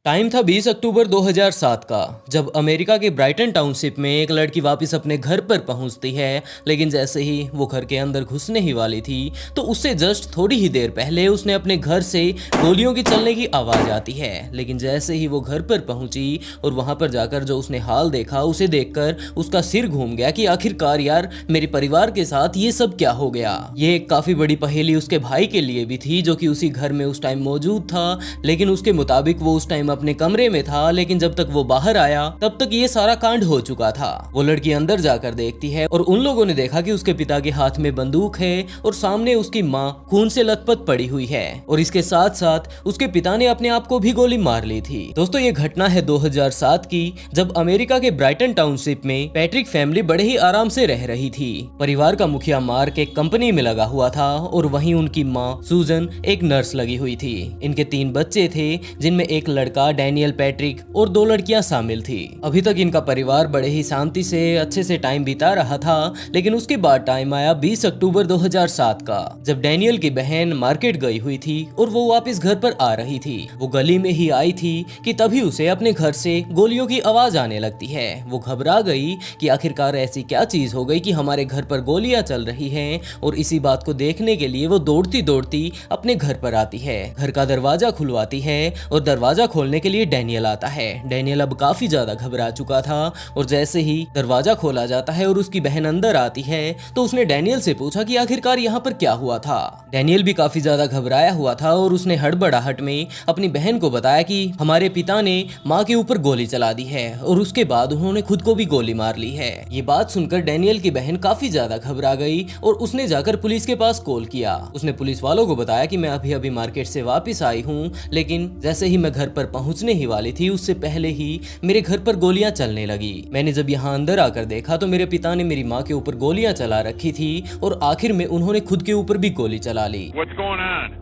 Time था 20 अक्टूबर 2007 का, जब अमेरिका के ब्राइटन टाउनशिप में एक लड़की वापस अपने घर पर पहुंचती है। लेकिन जैसे ही वो घर के अंदर घुसने ही वाली थी तो उससे जस्ट थोड़ी ही देर पहले उसने अपने घर से गोलियों की चलने की आवाज आती है। लेकिन जैसे ही वो घर पर पहुंची और वहां पर जाकर जो उसने हाल देखा, उसे देखकर उसका सिर घूम गया कि आखिरकार यार मेरे परिवार के साथ ये सब क्या हो गया। ये एक काफी बड़ी पहेली उसके भाई के लिए भी थी, जो कि उसी घर में उस टाइम मौजूद था। लेकिन उसके मुताबिक वो उस टाइम अपने कमरे में था, लेकिन जब तक वो बाहर आया तब तक ये सारा कांड हो चुका था। वो लड़की अंदर जाकर देखती है और उन लोगों ने देखा कि उसके पिता के हाथ में बंदूक है और सामने उसकी माँ खून से लथपथ पड़ी हुई है, और इसके साथ साथ उसके पिता ने अपने आप को भी गोली मार ली थी। दोस्तों, ये घटना है 2007 की, जब अमेरिका के ब्राइटन टाउनशिप में पैट्रिक फैमिली बड़े ही आराम से रह रही थी। परिवार का मुखिया मार्क एक कंपनी में लगा हुआ था और वहीं उनकी माँ सूजन एक नर्स लगी हुई थी। इनके 3 बच्चे थे, जिनमें एक लड़का डैनियल, पैट्रिक और 2 लड़कियां शामिल थी। अभी तक इनका परिवार बड़े ही शांति से अच्छे से टाइम बिता रहा था। लेकिन उसके बाद टाइम आया 20 अक्टूबर 2007 का, जब डैनियल की बहन मार्केट गई हुई थी और वो वापस घर पर आ रही थी। वो गली में ही आई थी कि तभी उसे अपने घर से गोलियों की आवाज आने लगती है। वो घबरा गई कि आखिरकार ऐसी क्या चीज हो गई कि हमारे घर पर गोलियां चल रही हैं, और इसी बात को देखने के लिए वो दौड़ती दौड़ती अपने घर पर आती है। घर का दरवाजा खुलवाती है और दरवाजा खोलने के लिए डैनियल आता है। डैनियल अब काफी ज्यादा घबरा चुका था, और जैसे ही दरवाजा खोला जाता है और उसकी बहन अंदर आती है तो उसने डैनियल से पूछा कि आखिरकार यहाँ पर क्या हुआ था। डैनियल भी काफी ज्यादा घबराया हुआ था और उसने हड़बड़ाहट में अपनी बहन को बताया कि हमारे पिता ने माँ के ऊपर गोली चला दी है और उसके बाद उन्होंने खुद को भी गोली मार ली है। ये बात सुनकर डैनियल की बहन काफी ज्यादा घबरा गई और उसने जाकर पुलिस के पास कॉल किया। उसने पुलिस वालों को बताया कि मैं अभी अभी मार्केट से वापस आई हूँ, लेकिन जैसे ही मैं घर पर पहुंचने ही वाली थी उससे पहले ही मेरे घर पर गोलियां चलने लगी। मैंने जब यहाँ अंदर आकर देखा तो मेरे पिता ने मेरी माँ के ऊपर गोलियां चला रखी थी और आखिर में उन्होंने खुद के ऊपर भी गोली चला ली। What's going on?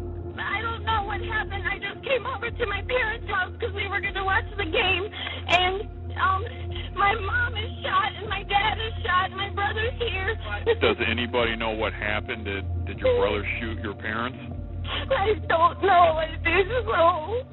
I don't know what happened. I just came over to my parents' house because we were going to watch the game, and my mom is shot and my dad is shot and my brother's here. Does anybody know what happened? Did your brother shoot your parents? I don't know. I didn't know.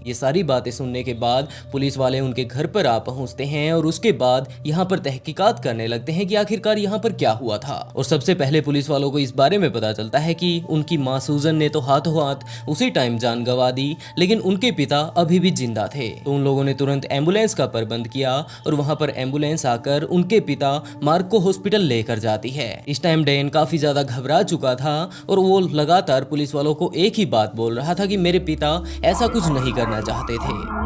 ये सारी बातें सुनने के बाद police वाले उनके घर पर आ पहुंचते हैं और उसके बाद यहाँ पर तहकीकात करने लगते हैं कि आखिरकार यहाँ पर क्या हुआ था। और सबसे पहले पुलिस वालों को इस बारे में पता चलता है कि उनकी माँ सूजन ने तो हाथों हाथ उसी टाइम जान गंवा दी, लेकिन उनके पिता अभी भी जिंदा थे। तो उन लोगों ने तुरंत एम्बुलेंस का प्रबंध किया और वहाँ पर एम्बुलेंस आकर उनके पिता मार्क को हॉस्पिटल लेकर जाती है। इस टाइम डैन काफी ज्यादा घबरा चुका था और वो लगातार पुलिस वालों को एक ही बात बोल रहा था कि मेरे पिता ऐसा कुछ नहीं करना चाहते थे।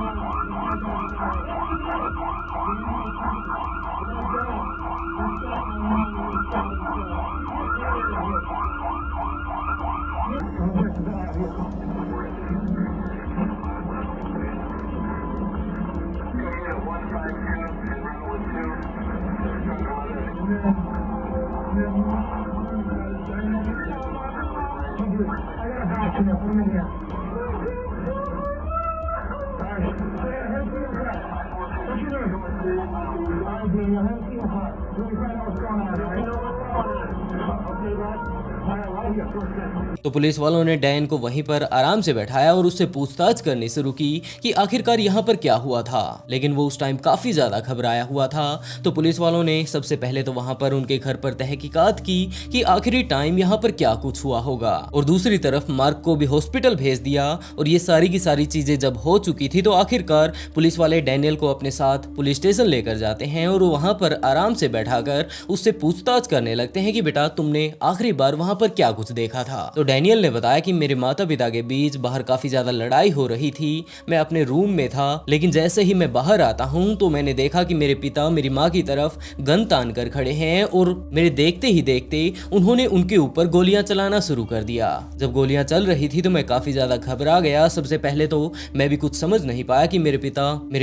तो पुलिस वालों ने डैन को वहीं पर आराम से बैठाया और उससे पूछताछ करनी शुरू की कि आखिरकार यहाँ पर क्या हुआ था। लेकिन वो उस टाइम काफी ज्यादा घबराया हुआ था। तो पुलिस वालों ने सबसे पहले तो वहां पर उनके घर पर तहकीकात की कि आखिरी टाइम यहाँ पर क्या कुछ हुआ होगा, और दूसरी तरफ मार्क को भी हॉस्पिटल भेज दिया। और ये सारी की सारी चीजें जब हो चुकी थी तो आखिरकार पुलिस वाले डैनियल को अपने साथ पुलिस स्टेशन लेकर जाते हैं और वहां पर आराम से बैठाकर उससे पूछताछ करने लगते हैं कि बेटा तुमने आखिरी बार वहां पर क्या कुछ देखा था। तो डैनियल ने बताया कि मेरे माता पिता के बीच बाहर काफी ज्यादा लड़ाई हो रही थी। मैं अपने रूम में था, लेकिन जैसे ही मैं बाहर आता हूँ तो मैंने देखा कि मेरे पिता मेरी माँ की तरफ गन तान कर खड़े हैं और मेरे देखते ही देखते उन्होंने उनके ऊपर गोलियां चलाना शुरू कर दिया। जब गोलियां चल रही थी तो मैं काफी ज्यादा घबरा गया। सबसे पहले तो मैं भी कुछ समझ नहीं पाया कि मेरे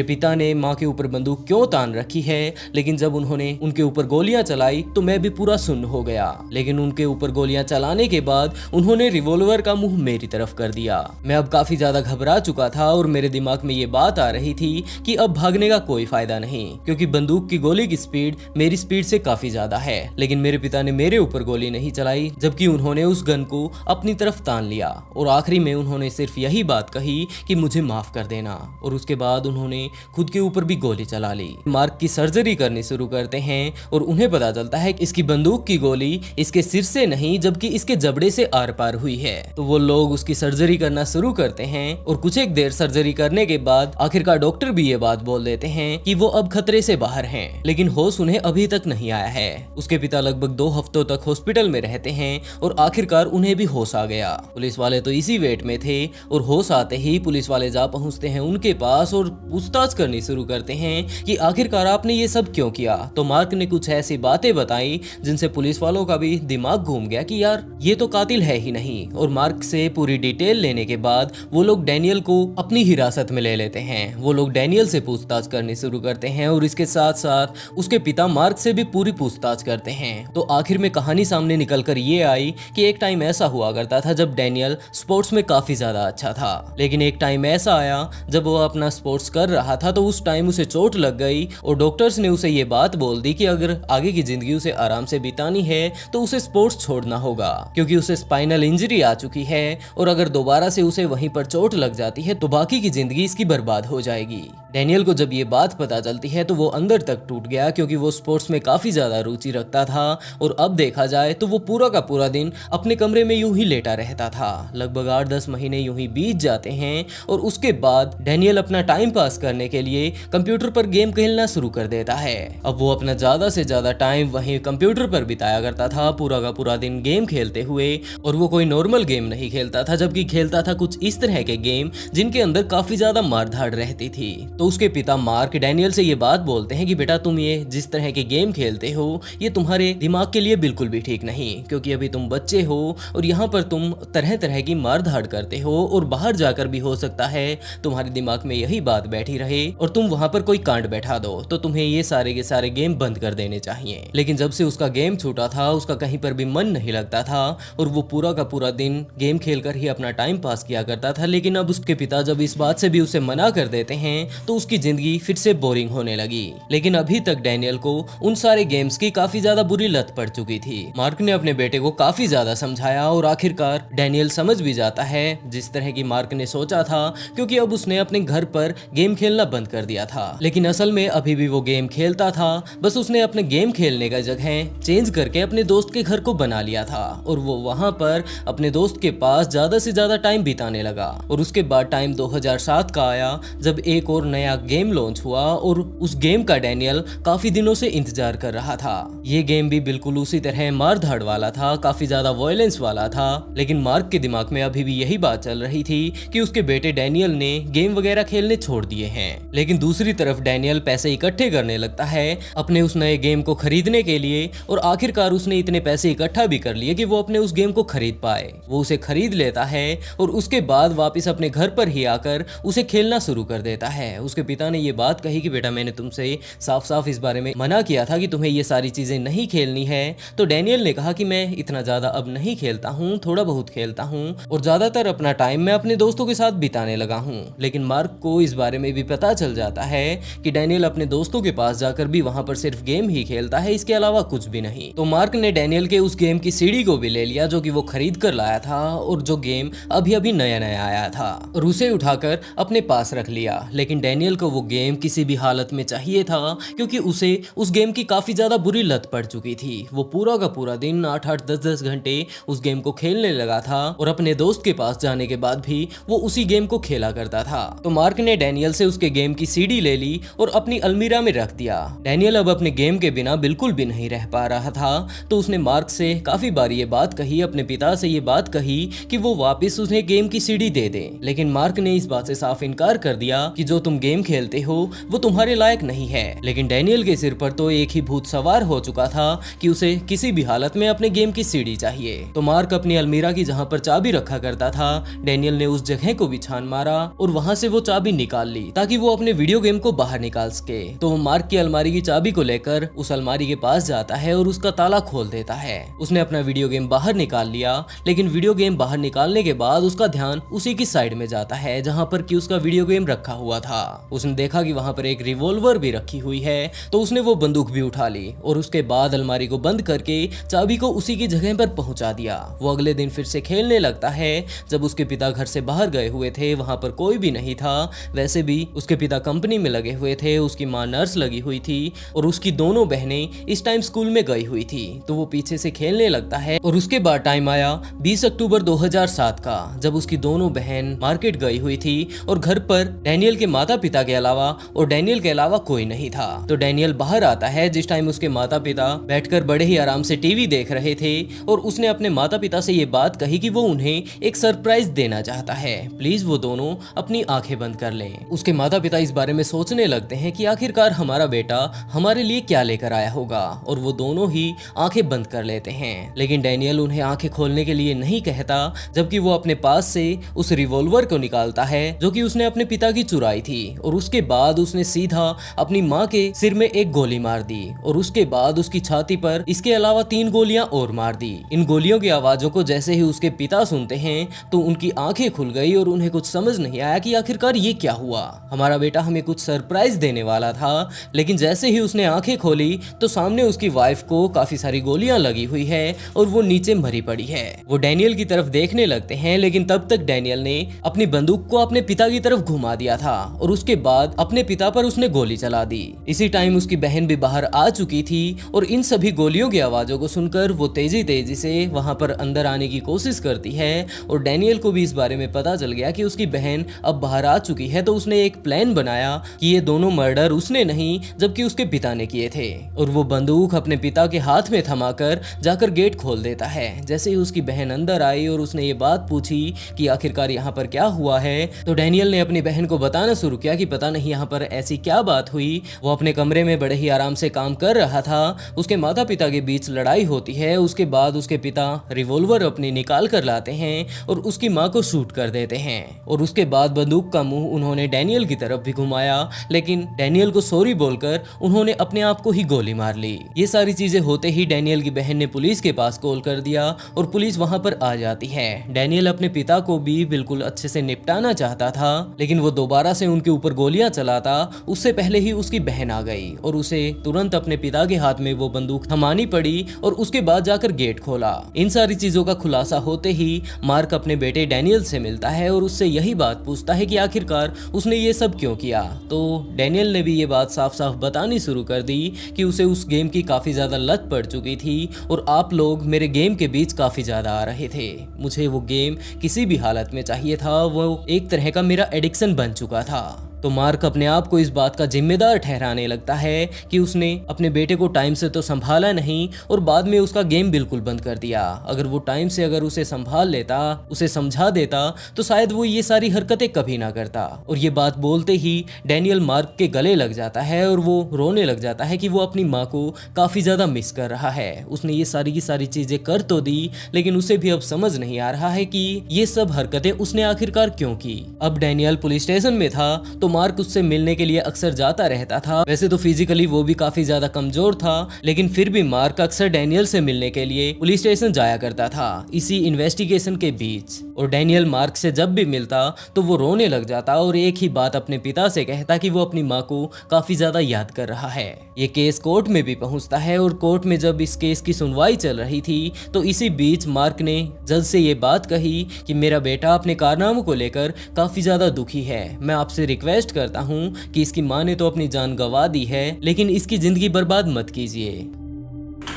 पिता ने माँ के ऊपर बंदूक क्यों तान रखी है। लेकिन जब उन्होंने उनके ऊपर गोलियां चलाई तो मैं भी पूरा सुन्न हो गया, लेकिन उनके ऊपर गोलियां चलाने के बाद उन्होंने रिवॉल्वर का मुंह मेरी तरफ कर दिया। मैं अब काफी ज्यादा घबरा चुका था और मेरे दिमाग में ये बात आ रही थी कि अब भागने का कोई फायदा नहीं, क्योंकि बंदूक की गोली की स्पीड मेरी स्पीड से काफी ज्यादा है। लेकिन मेरे पिता ने मेरे ऊपर गोली नहीं चलाई, जबकि उन्होंने उस गन को अपनी तरफ तान लिया और आखिरी में उन्होंने सिर्फ यही बात कही कि मुझे माफ कर देना, और उसके बाद उन्होंने खुद के ऊपर भी गोली चला ली। मार्क की सर्जरी करनी शुरू करते हैं और उन्हें पता चलता है कि इसकी बंदूक की गोली इसके सिर से नहीं जबकि इसके जबड़े से आर पार हुई है। तो वो लोग उसकी सर्जरी करना शुरू करते हैं और कुछ एक देर सर्जरी करने के बाद आखिरकार डॉक्टर भी ये बात बोल देते हैं कि वो अब खतरे से बाहर हैं, लेकिन होश उन्हें अभी तक नहीं आया है। उसके पिता लगभग 2 हफ्तों तक हॉस्पिटल में रहते हैं और आखिरकार उन्हें भी होश आ गया। पुलिस वाले तो इसी वेट में थे और होश आते ही पुलिस वाले जा पहुंचते हैं उनके पास और पूछताछ करनी शुरू करते हैं कि आखिरकार आपने ये सब क्यों किया। तो मार्क ने कुछ ऐसी बातें बताई जिनसे पुलिस वालों का भी दिमाग घूम गया कि यार ये तो कातिल है ही नहीं। और मार्क से पूरी डिटेल लेने के बाद वो लोग डैनियल को अपनी हिरासत में ले लेते हैं। वो लोग डैनियल से पूछताछ करनी शुरू करते हैं और इसके साथ साथ उसके पिता मार्क से भी पूरी पूछताछ करते हैं। तो आखिर में कहानी सामने निकल कर ये आई कि एक टाइम ऐसा हुआ करता था जब डैनियल स्पोर्ट्स में काफी ज्यादा अच्छा था, लेकिन एक टाइम ऐसा आया जब वो अपना स्पोर्ट्स कर रहा था तो उस टाइम उसे चोट लग गई और डॉक्टर्स ने उसे ये बात बोल दी कि अगर आगे की जिंदगी उसे आराम से बितानी है तो उसे स्पोर्ट्स छोड़ना होगा, क्योंकि उसे स्पाइनल इंजरी आ चुकी है और अगर दोबारा से उसे वहीं पर चोट लग जाती है तो बाकी की जिंदगी इसकी बर्बाद हो जाएगी। डैनियल को जब ये बात पता चलती है तो वो अंदर तक टूट गया, क्योंकि वो स्पोर्ट्स में काफी ज्यादा रुचि रखता था और अब देखा जाए तो वो पूरा का पूरा दिन अपने कमरे में यूं ही लेटा रहता था। लगभग 8-10 महीने यूं ही बीत जाते हैं और उसके बाद डैनियल अपना टाइम पास करने के लिए कंप्यूटर पर गेम खेलना शुरू कर देता है। अब वो अपना ज्यादा से ज्यादा टाइम वहीं कंप्यूटर पर बिताया करता था, पूरा का पूरा दिन गेम खेलते हुए, और वो कोई नॉर्मल गेम नहीं खेलता था, जबकि खेलता था कुछ इस तरह के गेम जिनके अंदर काफी ज्यादा मारधाड़ रहती थी। तो उसके पिता मार्क डैनियल से ये बात बोलते हैं कि बेटा तुम ये जिस तरह के गेम खेलते हो ये तुम्हारे दिमाग के लिए बिल्कुल भी ठीक नहीं, क्योंकि अभी तुम बच्चे हो और यहाँ पर तुम तरह तरह की मारधाड़ करते हो और बाहर जाकर भी हो सकता है तुम्हारे दिमाग में यही बात बैठी रहे और तुम वहां पर कोई कांड बैठा दो, तो तुम्हें ये सारे के सारे गेम बंद कर देने चाहिए। लेकिन जब से उसका गेम छूटा था उसका कहीं पर भी मन नहीं लगता था और वो पूरा का पूरा दिन गेम खेलकर ही अपना टाइम पास किया करता था। लेकिन अब उसके पिता जब इस बात से भी उसे मना कर देते हैं तो उसकी जिंदगी फिर से बोरिंग होने लगी। लेकिन अभी तक डैनियल को उन सारे गेम्स की काफी ज्यादा बुरी लत पड़ चुकी थी। मार्क ने अपने बेटे को काफी ज्यादा समझाया और आखिरकार डैनियल समझ भी जाता है जिस तरह की मार्क ने सोचा था, क्योंकि अब उसने अपने घर पर गेम खेलना बंद कर दिया था। लेकिन असल में अभी भी वो गेम खेलता था, बस उसने अपने गेम खेलने का जगह चेंज करके अपने दोस्त के घर को बना लिया था और वो वहां पर अपने दोस्त के पास ज्यादा से ज्यादा टाइम बिताने लगा। और उसके बाद टाइम 2007 का आया जब एक और नया गेम लॉन्च हुआ और उस गेम का डैनियल काफी दिनों से इंतजार कर रहा था। ये गेम भी बिल्कुल उसी तरह मार धाड़ वाला था, काफी ज्यादा वायलेंस वाला था। लेकिन मार्क के दिमाग में अभी भी यही बात चल रही थी कि उसके बेटे डैनियल ने गेम वगैरह खेलने छोड़ दिए हैं। लेकिन दूसरी तरफ डैनियल पैसे इकट्ठे करने लगता है अपने उस नए गेम को खरीदने के लिए और आखिरकार उसने इतने पैसे इकट्ठा भी कर लिए कि वो अपने उस गेम को खरीद पाए। वो उसे खरीद लेता है और उसके बाद वापस अपने घर पर ही आकर उसे खेलना शुरू कर देता है। उसके पिता ने ये बात कही कि बेटा मैंने तुमसे साफ साफ इस बारे में मना किया था कि तुम्हें ये सारी चीजें नहीं खेलनी है। तो डैनियल ने कहा कि मैं इतना ज्यादा अब नहीं खेलता हूँ, थोड़ा बहुत खेलता हूँ और ज्यादातर अपना टाइम मैं अपने दोस्तों के साथ बिताने लगा हूँ। लेकिन मार्क को इस बारे में भी पता चल जाता है कि डैनियल अपने दोस्तों के पास जाकर भी वहां पर सिर्फ गेम ही खेलता है, इसके अलावा कुछ भी नहीं। तो मार्क ने डैनियल के उस गेम की सीडी को भी ले लिया जो कि वो खरीद कर लाया था और जो गेम अभी अभी नया नया आया था, और उसे उठाकर अपने पास रख लिया। लेकिन डैनियल को वो गेम किसी भी हालत में चाहिए था, क्योंकि उसे उस गेम की काफी ज्यादा बुरी लत पड़ चुकी थी। वो पूरा का पूरा दिन 8-8, 10-10 घंटे उस गेम को खेलने लगा था और अपने दोस्त के पास जाने के बाद भी वो उसी गेम को खेला करता था। तो मार्क ने डैनियल से उसके गेम की सीडी ले ली और अपनी अलमीरा में रख दिया। डैनियल अब अपने गेम के बिना बिल्कुल भी नहीं रह पा रहा था, तो उसने मार्क से काफी बार ये बात कही, अपने पिता से ये बात कही कि वो वापस उन्हें गेम की सीडी दे दे। लेकिन मार्क ने इस बात से साफ इनकार कर दिया कि जो तुम गेम खेलते हो वो तुम्हारे लायक नहीं है। लेकिन डैनियल के सिर पर तो एक ही भूत सवार हो चुका था कि उसे किसी भी हालत में अपने गेम की सीडी चाहिए। तो मार्क अपनी अलमीरा की जहां पर चाबी रखा करता था, डैनियल ने उस जगह को भी छान मारा और वहां से वो चाबी निकाल ली ताकि वो अपने वीडियो गेम को बाहर निकाल सके। तो वो मार्क की अलमारी की चाबी को लेकर जाकर उस अलमारी के पास जाता है और उसका ताला खोल देता है। उसने अपना वीडियो गेम बाहर निकाल लिया, लेकिन वीडियो गेम बाहर निकालने के बाद उसका ध्यान उसी की साइड में जाता है जहां पर कि उसका वीडियो गेम रखा हुआ था। उसने देखा कि वहां पर एक रिवॉल्वर भी रखी हुई है, तो उसने वो बंदूक भी उठा ली और उसके बाद अलमारी को बंद करके चाबी को उसी की जगह पर पहुंचा दिया। वो अगले दिन फिर से खेलने लगता है। जब उसके पिता घर से बाहर गए हुए थे, वहां पर कोई भी नहीं था। वैसे भी उसके पिता कंपनी में लगे हुए थे, उसकी माँ नर्स लगी हुई थी और उसकी दोनों बहनें इस टाइम स्कूल में गई हुई थी। तो वो पीछे से खेलने लगता है और उसके बाद टाइम आया 20 अक्टूबर 2007 का, जब उसकी दोनों बहन मार्केट गई हुई थी और घर पर डैनियल के माता पिता के अलावा और डैनियल के अलावा कोई नहीं था। तो डैनियल बाहर आता है जिस टाइम उसके माता पिता बैठकर बड़े ही आराम से टीवी देख रहे थे और उसने अपने माता पिता से ये बात कही कि वो उन्हें एक सरप्राइज देना चाहता है, प्लीज वो दोनों अपनी आंखें बंद कर लें। उसके माता पिता इस बारे में सोचने लगते हैं कि आखिरकार हमारा बेटा हमारे लिए क्या लेकर आया होगा और वो दोनों ही आंखें बंद कर लेते हैं। लेकिन डैनियल उन्हें आंखें खोलने के लिए नहीं कहता, जबकि वो अपने पास से उस रिवॉल्वर को निकालता है जो कि उसने अपने पिता की चुराई थी और उसके बाद उसने सीधा अपनी माँ के सिर में एक गोली मार दी और उसके बाद उसकी छाती पर इसके अलावा 3 गोलियां और मार दी। इन गोलियों की आवाजों को जैसे ही उसके पिता सुनते हैं तो उनकी आंखें खुल गई और उन्हें कुछ समझ नहीं आया कि आखिरकार ये क्या हुआ। हमारा बेटा हमें कुछ सरप्राइज देने वाला था, लेकिन जैसे ही उसने आंखें खोली तो सामने उसकी वाइफ को काफी सारी गोलियां लगी हुई है और वो नीचे मरी पड़ी है। वो डैनियल की तरफ देखने लगते हैं, लेकिन तब तक डैनियल ने अपनी बंदूक को अपने पिता की तरफ घुमा दिया था और उसके बाद अपने पिता पर उसने गोली चला दी। इसी टाइम उसकी बहन भी बाहर आ चुकी थी और इन सभी गोलियों की आवाजों को सुनकर वो तेजी तेजी से वहां पर अंदर आने की कोशिश करती है और डैनियल को भी इस बारे में पता चल गया कि उसकी बहन अब बाहर आ चुकी है। तो उसने एक प्लान बनाया कि ये दोनों मर्डर उसने नहीं जबकि उसके पिता ने किए थे और वो बंदूक अपने पिता के हाथ में थमाकर जाकर गेट खोल देता है। जैसे ही उसकी बहन अंदर आई और उसने ये बात पूछी कि आखिरकार यहाँ पर क्या हुआ है, तो डैनियल ने अपनी बहन को बताना शुरू किया कि पता नहीं यहाँ पर ऐसी क्या बात हुई। वो अपने कमरे में बड़े ही आराम से काम कर रहा था, उसके माता पिता के बीच लड़ाई होती है। उसके बाद उसके पिता रिवॉल्वर अपनी निकाल कर लाते हैं और उसकी माँ को शूट कर देते हैं और उसके बाद बंदूक का मुंह उन्होंने डैनियल की तरफ भी घुमाया, लेकिन डैनियल को सॉरी बोलकर उन्होंने अपने आप को ही गोली मार ली। ये सारी चीजें होते ही डैनियल की बहन ने पुलिस के पास कॉल कर दिया और पुलिस वहां पर आ जाती है। डैनियल अपने पिता को भी बिल्कुल अच्छे से निपटाना चाहता था, लेकिन वो दोबारा से उनके ऊपर गोलियां चलाता उससे पहले ही उसकी बहन आ गई और उसे तुरंत अपने पिता के हाथ में वो बंदूक थमानी पड़ी और उसके बाद जाकर गेट खोला। इन सारी चीजों का खुलासा होते ही मार्क अपने बेटे डैनियल से मिलता है और उससे यही बात पूछता है कि आखिरकार उसने ये सब क्यों किया। तो डैनियल ने भी ये बात साफ साफ बतानी शुरू कर दी कि उसे उस गेम की काफी ज्यादा लत पड़ चुकी थी और आप लोग मेरे गेम के बीच काफी ज्यादा आ रहे थे। मुझे वो गेम किसी भी हालत में चाहिए था, वो एक तरह का मेरा एडिक्शन बन चुका था। तो मार्क अपने आप को इस बात का जिम्मेदार ठहराने लगता है कि उसने अपने बेटे को टाइम से तो संभाला नहीं और बाद में उसका गेम बिल्कुल बंद कर दिया। अगर वो टाइम से अगर उसे संभाल लेता, उसे समझा देता, तो शायद वो ये सारी हरकतें कभी ना करता। और ये बात बोलते ही डैनियल मार्क के गले लग जाता है और वो रोने लग जाता है कि वो अपनी माँ को काफी ज्यादा मिस कर रहा है। उसने ये सारी की सारी चीजें कर तो दी, लेकिन उसे भी अब समझ नहीं आ रहा है कि ये सब हरकतें उसने आखिरकार क्यों की। अब डैनियल पुलिस स्टेशन में था तो मार्क उससे मिलने के लिए अक्सर जाता रहता था। वैसे तो फिजिकली वो भी काफी ज्यादा कमजोर था, लेकिन फिर भी मार्क अक्सर डैनियल से मिलने के लिए पुलिस स्टेशन जाया करता था इसी इन्वेस्टिगेशन के बीच। और डैनियल मार्क से जब भी मिलता तो वो रोने लग जाता और एक ही बात अपने पिता से कहता कि वो अपनी माँ को काफी ज्यादा याद कर रहा है। ये केस कोर्ट में भी पहुंचता है और कोर्ट में जब इस केस की सुनवाई चल रही थी तो इसी बीच मार्क ने जज से ये बात कही कि मेरा बेटा अपने कारनामों को लेकर काफी ज्यादा दुखी है। मैं आपसे रिक्वेस्ट करता हूँ कि इसकी माँ ने तो अपनी जान गंवा दी है, लेकिन इसकी जिंदगी बर्बाद मत कीजिए।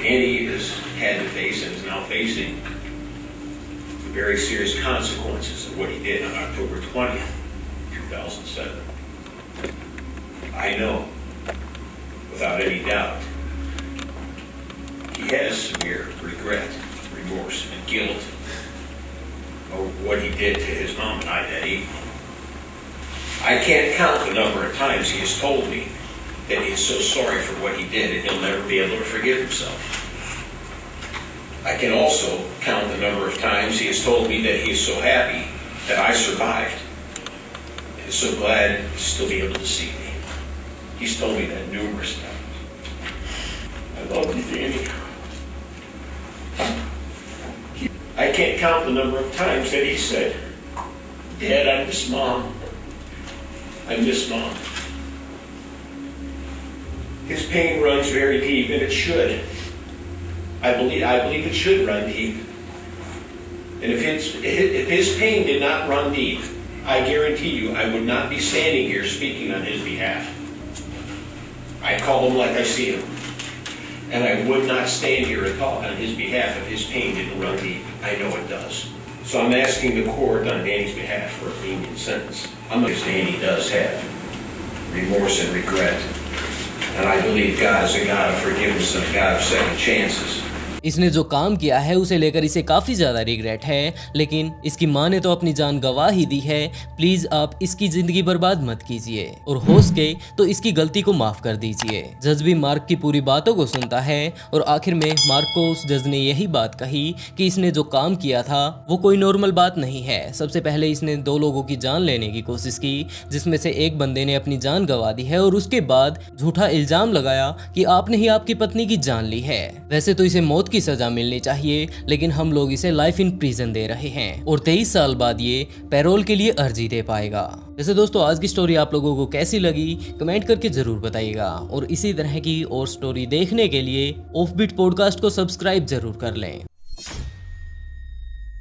Andy has had to face and is now facing the very serious consequences of what he did on October 20th, 2007. I know, without any doubt, he has severe regret, remorse, and guilt over what he did to his mom and I that evening. I can't count the number of times he has told me that he is so sorry for what he did and he'll never be able to forgive himself. I can also count the number of times he has told me that he is so happy that I survived and is so glad to still be able to see me. He's told me that numerous times. love you, Danny. I can't count the number of times that he said, Dad, I miss Mom. I miss Mom. His pain runs very deep, and it should. I believe it should run deep. And if his pain did not run deep, I guarantee you I would not be standing here speaking on his behalf. I'd call him like I see him. And I would not stand here and talk on his behalf if his pain didn't run deep. I know it does. So I'm asking the court on Danny's behalf for a lenient sentence. Because Danny does have remorse and regret. And I believe God is a God of forgiveness and a God of second chances. इसने जो काम किया है उसे लेकर इसे काफ़ी ज़्यादा रिग्रेट है, लेकिन इसकी माँ ने तो अपनी जान गंवा ही दी है। प्लीज़ आप इसकी ज़िंदगी बर्बाद मत कीजिए और हो सके तो इसकी गलती को माफ़ कर दीजिए। जज भी मार्क की पूरी बातों को सुनता है और आखिर में मार्क को उस जज ने यही बात कही कि इसने जो काम किया था वो कोई नॉर्मल बात नहीं है। सबसे पहले इसने 2 लोगों की जान लेने की कोशिश की, जिसमें से एक बंदे ने अपनी जान गंवा दी है और उसके बाद झूठा इल्ज़ाम लगाया कि आपने ही आपकी पत्नी की जान ली है। वैसे तो इसे मौत की सजा मिलनी चाहिए, लेकिन हम लोग इसे लाइफ इन प्रिजन दे रहे हैं और 23 साल बाद ये पैरोल के लिए अर्जी दे पाएगा। वैसे दोस्तों, आज की स्टोरी आप लोगों को कैसी लगी कमेंट करके जरूर बताइएगा और इसी तरह की और स्टोरी देखने के लिए ऑफबीट पॉडकास्ट को सब्सक्राइब जरूर कर लें।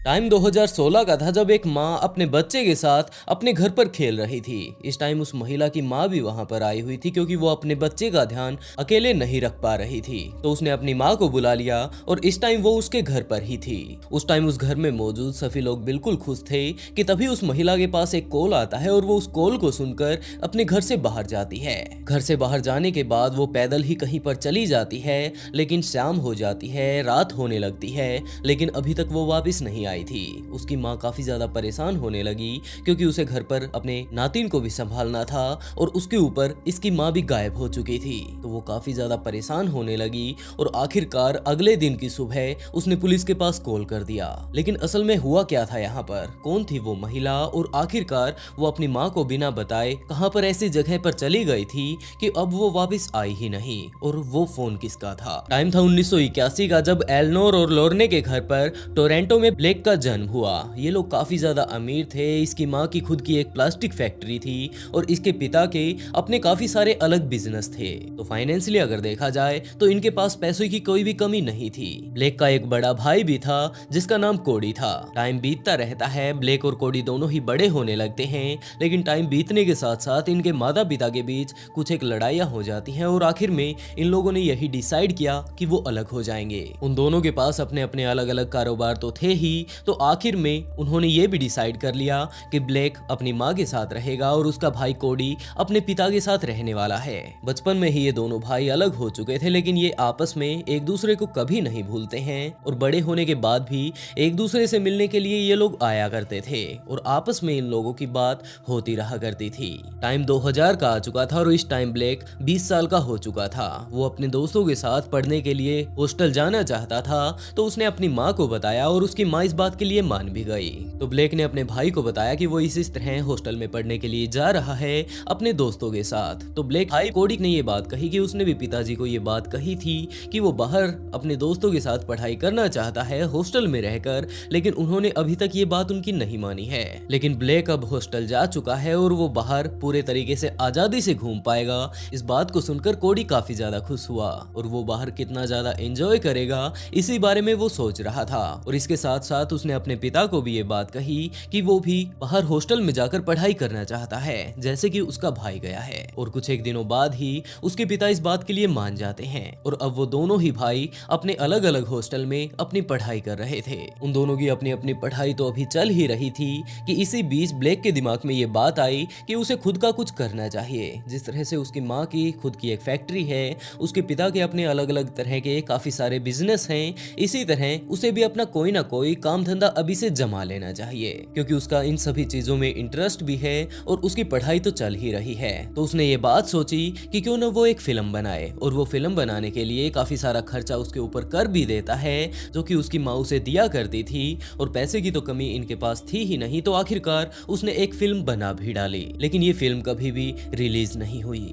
टाइम 2016 का था जब एक माँ अपने बच्चे के साथ अपने घर पर खेल रही थी। इस टाइम उस महिला की माँ भी वहां पर आई हुई थी क्योंकि वो अपने बच्चे का ध्यान अकेले नहीं रख पा रही थी। तो उसने अपनी माँ को बुला लिया और इस टाइम वो उसके घर पर ही थी। उस टाइम उस घर में मौजूद सभी लोग बिल्कुल खुश थे कि तभी उस महिला के पास एक कॉल आता है और वो उस कॉल को सुनकर अपने घर से बाहर जाती है। घर से बाहर जाने के बाद वो पैदल ही कहीं पर चली जाती है, लेकिन शाम हो जाती है, रात होने लगती है, लेकिन अभी तक वो वापस नहीं आई थी। उसकी माँ काफी ज्यादा परेशान होने लगी क्योंकि उसे घर पर अपने नातिन को भी संभालना था और उसके ऊपर इसकी माँ भी गायब हो चुकी थी। तो वो काफी ज्यादा परेशान होने लगी और आखिरकार अगले दिन की सुबह उसने पुलिस के पास कॉल कर दिया। लेकिन असल में हुआ क्या था यहाँ पर, कौन थी वो महिला और आखिरकार वो अपनी माँ को बिना बताए कहाँ पर ऐसी जगह पर चली गई थी कि अब वो वापस आई ही नहीं, और वो फोन किसका था। टाइम था 1981 का जब एलनोर और लोर्ने के घर पर टोरंटो में ब्लेक का जन्म हुआ। ये लोग काफी ज्यादा अमीर थे। इसकी माँ की खुद की एक प्लास्टिक फैक्ट्री थी और इसके पिता के अपने काफी सारे अलग बिजनेस थे। तो फाइनेंशियली अगर देखा जाए तो इनके पास पैसों की कोई भी कमी नहीं थी। ब्लेक का एक बड़ा भाई भी था जिसका नाम कोडी था। टाइम बीतता रहता है, ब्लेक और कोडी दोनों ही बड़े होने लगते हैं, लेकिन टाइम बीतने के साथ साथ इनके माता पिता के बीच कुछ एक लड़ाइयाँ हो जाती हैं और आखिर में इन लोगों ने यही डिसाइड किया कि वो अलग हो जाएंगे। उन दोनों के पास अपने अपने अलग अलग कारोबार तो थे ही, तो आखिर में उन्होंने ये भी डिसाइड कर लिया कि ब्लेक अपनी माँ के साथ रहेगा और उसका भाई कोडी अपने पिता के साथ रहने वाला है। बचपन में ही ये दोनों भाई अलग हो चुके थे, लेकिन ये आपस में एक दूसरे को कभी नहीं भूलते हैं और बड़े होने के बाद भी एक दूसरे से मिलने के लिए ये लोग आया करते थे और आपस में इन लोगों की बात होती रहा करती थी। टाइम 2000 का आ चुका था और इस टाइम ब्लेक 20 साल का हो चुका था। वो अपने दोस्तों के साथ पढ़ने के लिए हॉस्टल जाना चाहता था, तो उसने अपनी माँ को बताया और उसकी माँ इस बात के लिए मान भी गई। तो ब्लेक ने अपने भाई को बताया कि वो इस तरह हॉस्टल में पढ़ने के लिए जा रहा है अपने दोस्तों के साथ। तो ब्लेक भाई कोडी ने ये बात कही कि उसने भी पिताजी को ये बात कही थी कि वो बाहर अपने दोस्तों के साथ पढ़ाई करना चाहता है हॉस्टल में रहकर, लेकिन उन्होंने अभी तक ये बात उनकी नहीं मानी है। लेकिन ब्लेक अब हॉस्टल जा चुका है और वो बाहर पूरे तरीके से आजादी से घूम पाएगा। इस बात को सुनकर कोडी काफी ज्यादा खुश हुआ और वो बाहर कितना ज्यादा एंजॉय करेगा इसी बारे में वो सोच रहा था। और इसके साथ साथ उसने अपने पिता को भी ये बात कही कि वो भी बाहर हॉस्टल में जाकर पढ़ाई करना चाहता है जैसे कि उसका भाई गया है। और कुछ एक दिनों बाद ही उसके पिता इस बात के लिए मान जाते हैं और अब वो दोनों ही भाई अपने अलग अलग हॉस्टल में अपनी पढ़ाई कर रहे थे। उन दोनों की अपनी अपनी पढ़ाई तो अभी चल ही रही थी कि इसी बीच ब्लेक के दिमाग में ये बात आई कि उसे खुद का कुछ करना चाहिए। जिस तरह से उसकी माँ की खुद की एक फैक्ट्री है, उसके पिता के अपने अलग अलग तरह के काफी सारे बिजनेस हैं, इसी तरह उसे भी अपना कोई ना कोई काम धंधा अभी से जमा लेना चाहिए क्योंकि उसका इन सभी चीजों में इंटरेस्ट भी है और उसकी पढ़ाई तो चल ही रही है। तो उसने ये बात सोची कि क्यों ना वो एक फिल्म बनाए और वो फिल्म बनाने के लिए काफी सारा खर्चा उसके ऊपर कर भी देता है जो कि उसकी माँ उसे दिया करती थी और पैसे की तो कमी इनके पास थी ही नहीं। तो आखिरकार उसने एक फिल्म बना भी डाली, लेकिन ये फिल्म कभी भी रिलीज नहीं हुई।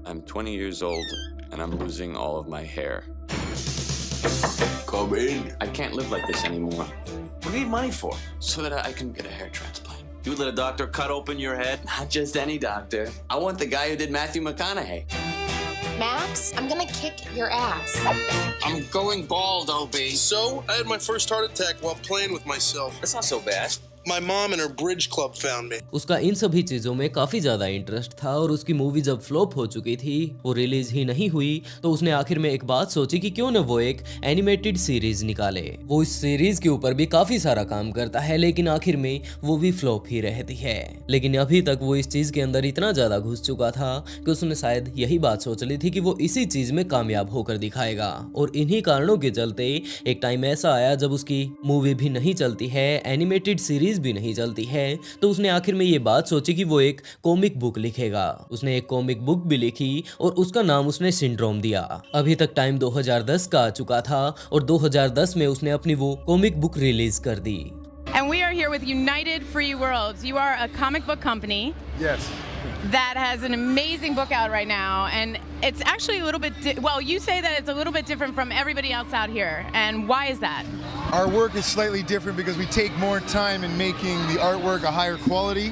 I'm 20 years old. and I'm losing all of my hair. Come in. I can't live like this anymore. What do you need money for? So that I can get a hair transplant. You let a doctor cut open your head? Not just any doctor. I want the guy who did Matthew McConaughey. Max, I'm gonna kick your ass. I'm going bald, Opie. So, I had my first heart attack while playing with myself. That's not so bad. My mom and her bridge club found me. उसका इन सभी चीजों में काफी ज्यादा interest था और उसकी movie जब फ्लॉप हो चुकी थी, वो रिलीज ही नहीं हुई, तो उसने आखिर में एक बात सोची कि क्यों न वो एक एनिमेटेड सीरीज निकाले। वो इस सीरीज के ऊपर भी काफी सारा काम करता है, लेकिन आखिर में वो भी फ्लॉप ही रहती है। लेकिन अभी तक वो इस चीज के अंदर इतना ज्यादा घुस चुका था कि उसने शायद यही बात सोच ली थी कि वो इसी चीज में कामयाब होकर दिखाएगा। और इन्हीं कारणों के चलते एक टाइम ऐसा आया जब उसकी मूवी भी नहीं चलती है, एनिमेटेड सीरीज भी नहीं चलती है, तो उसने आखिर में ये बात सोची कि वो एक कॉमिक बुक लिखेगा। उसने एक कॉमिक बुक भी लिखी और उसका नाम उसने सिंड्रोम दिया। अभी तक टाइम 2010 का आ चुका था और 2010 में उसने अपनी वो कॉमिक बुक रिलीज कर दी। And we are here with United Free Worlds. You are a comic book company. Yes. That has an amazing book out right now, and it's actually a little bit. Well, you say that it's a little bit different from everybody else out here, and why is that? Our work is slightly different because we take more time in making the artwork a higher quality.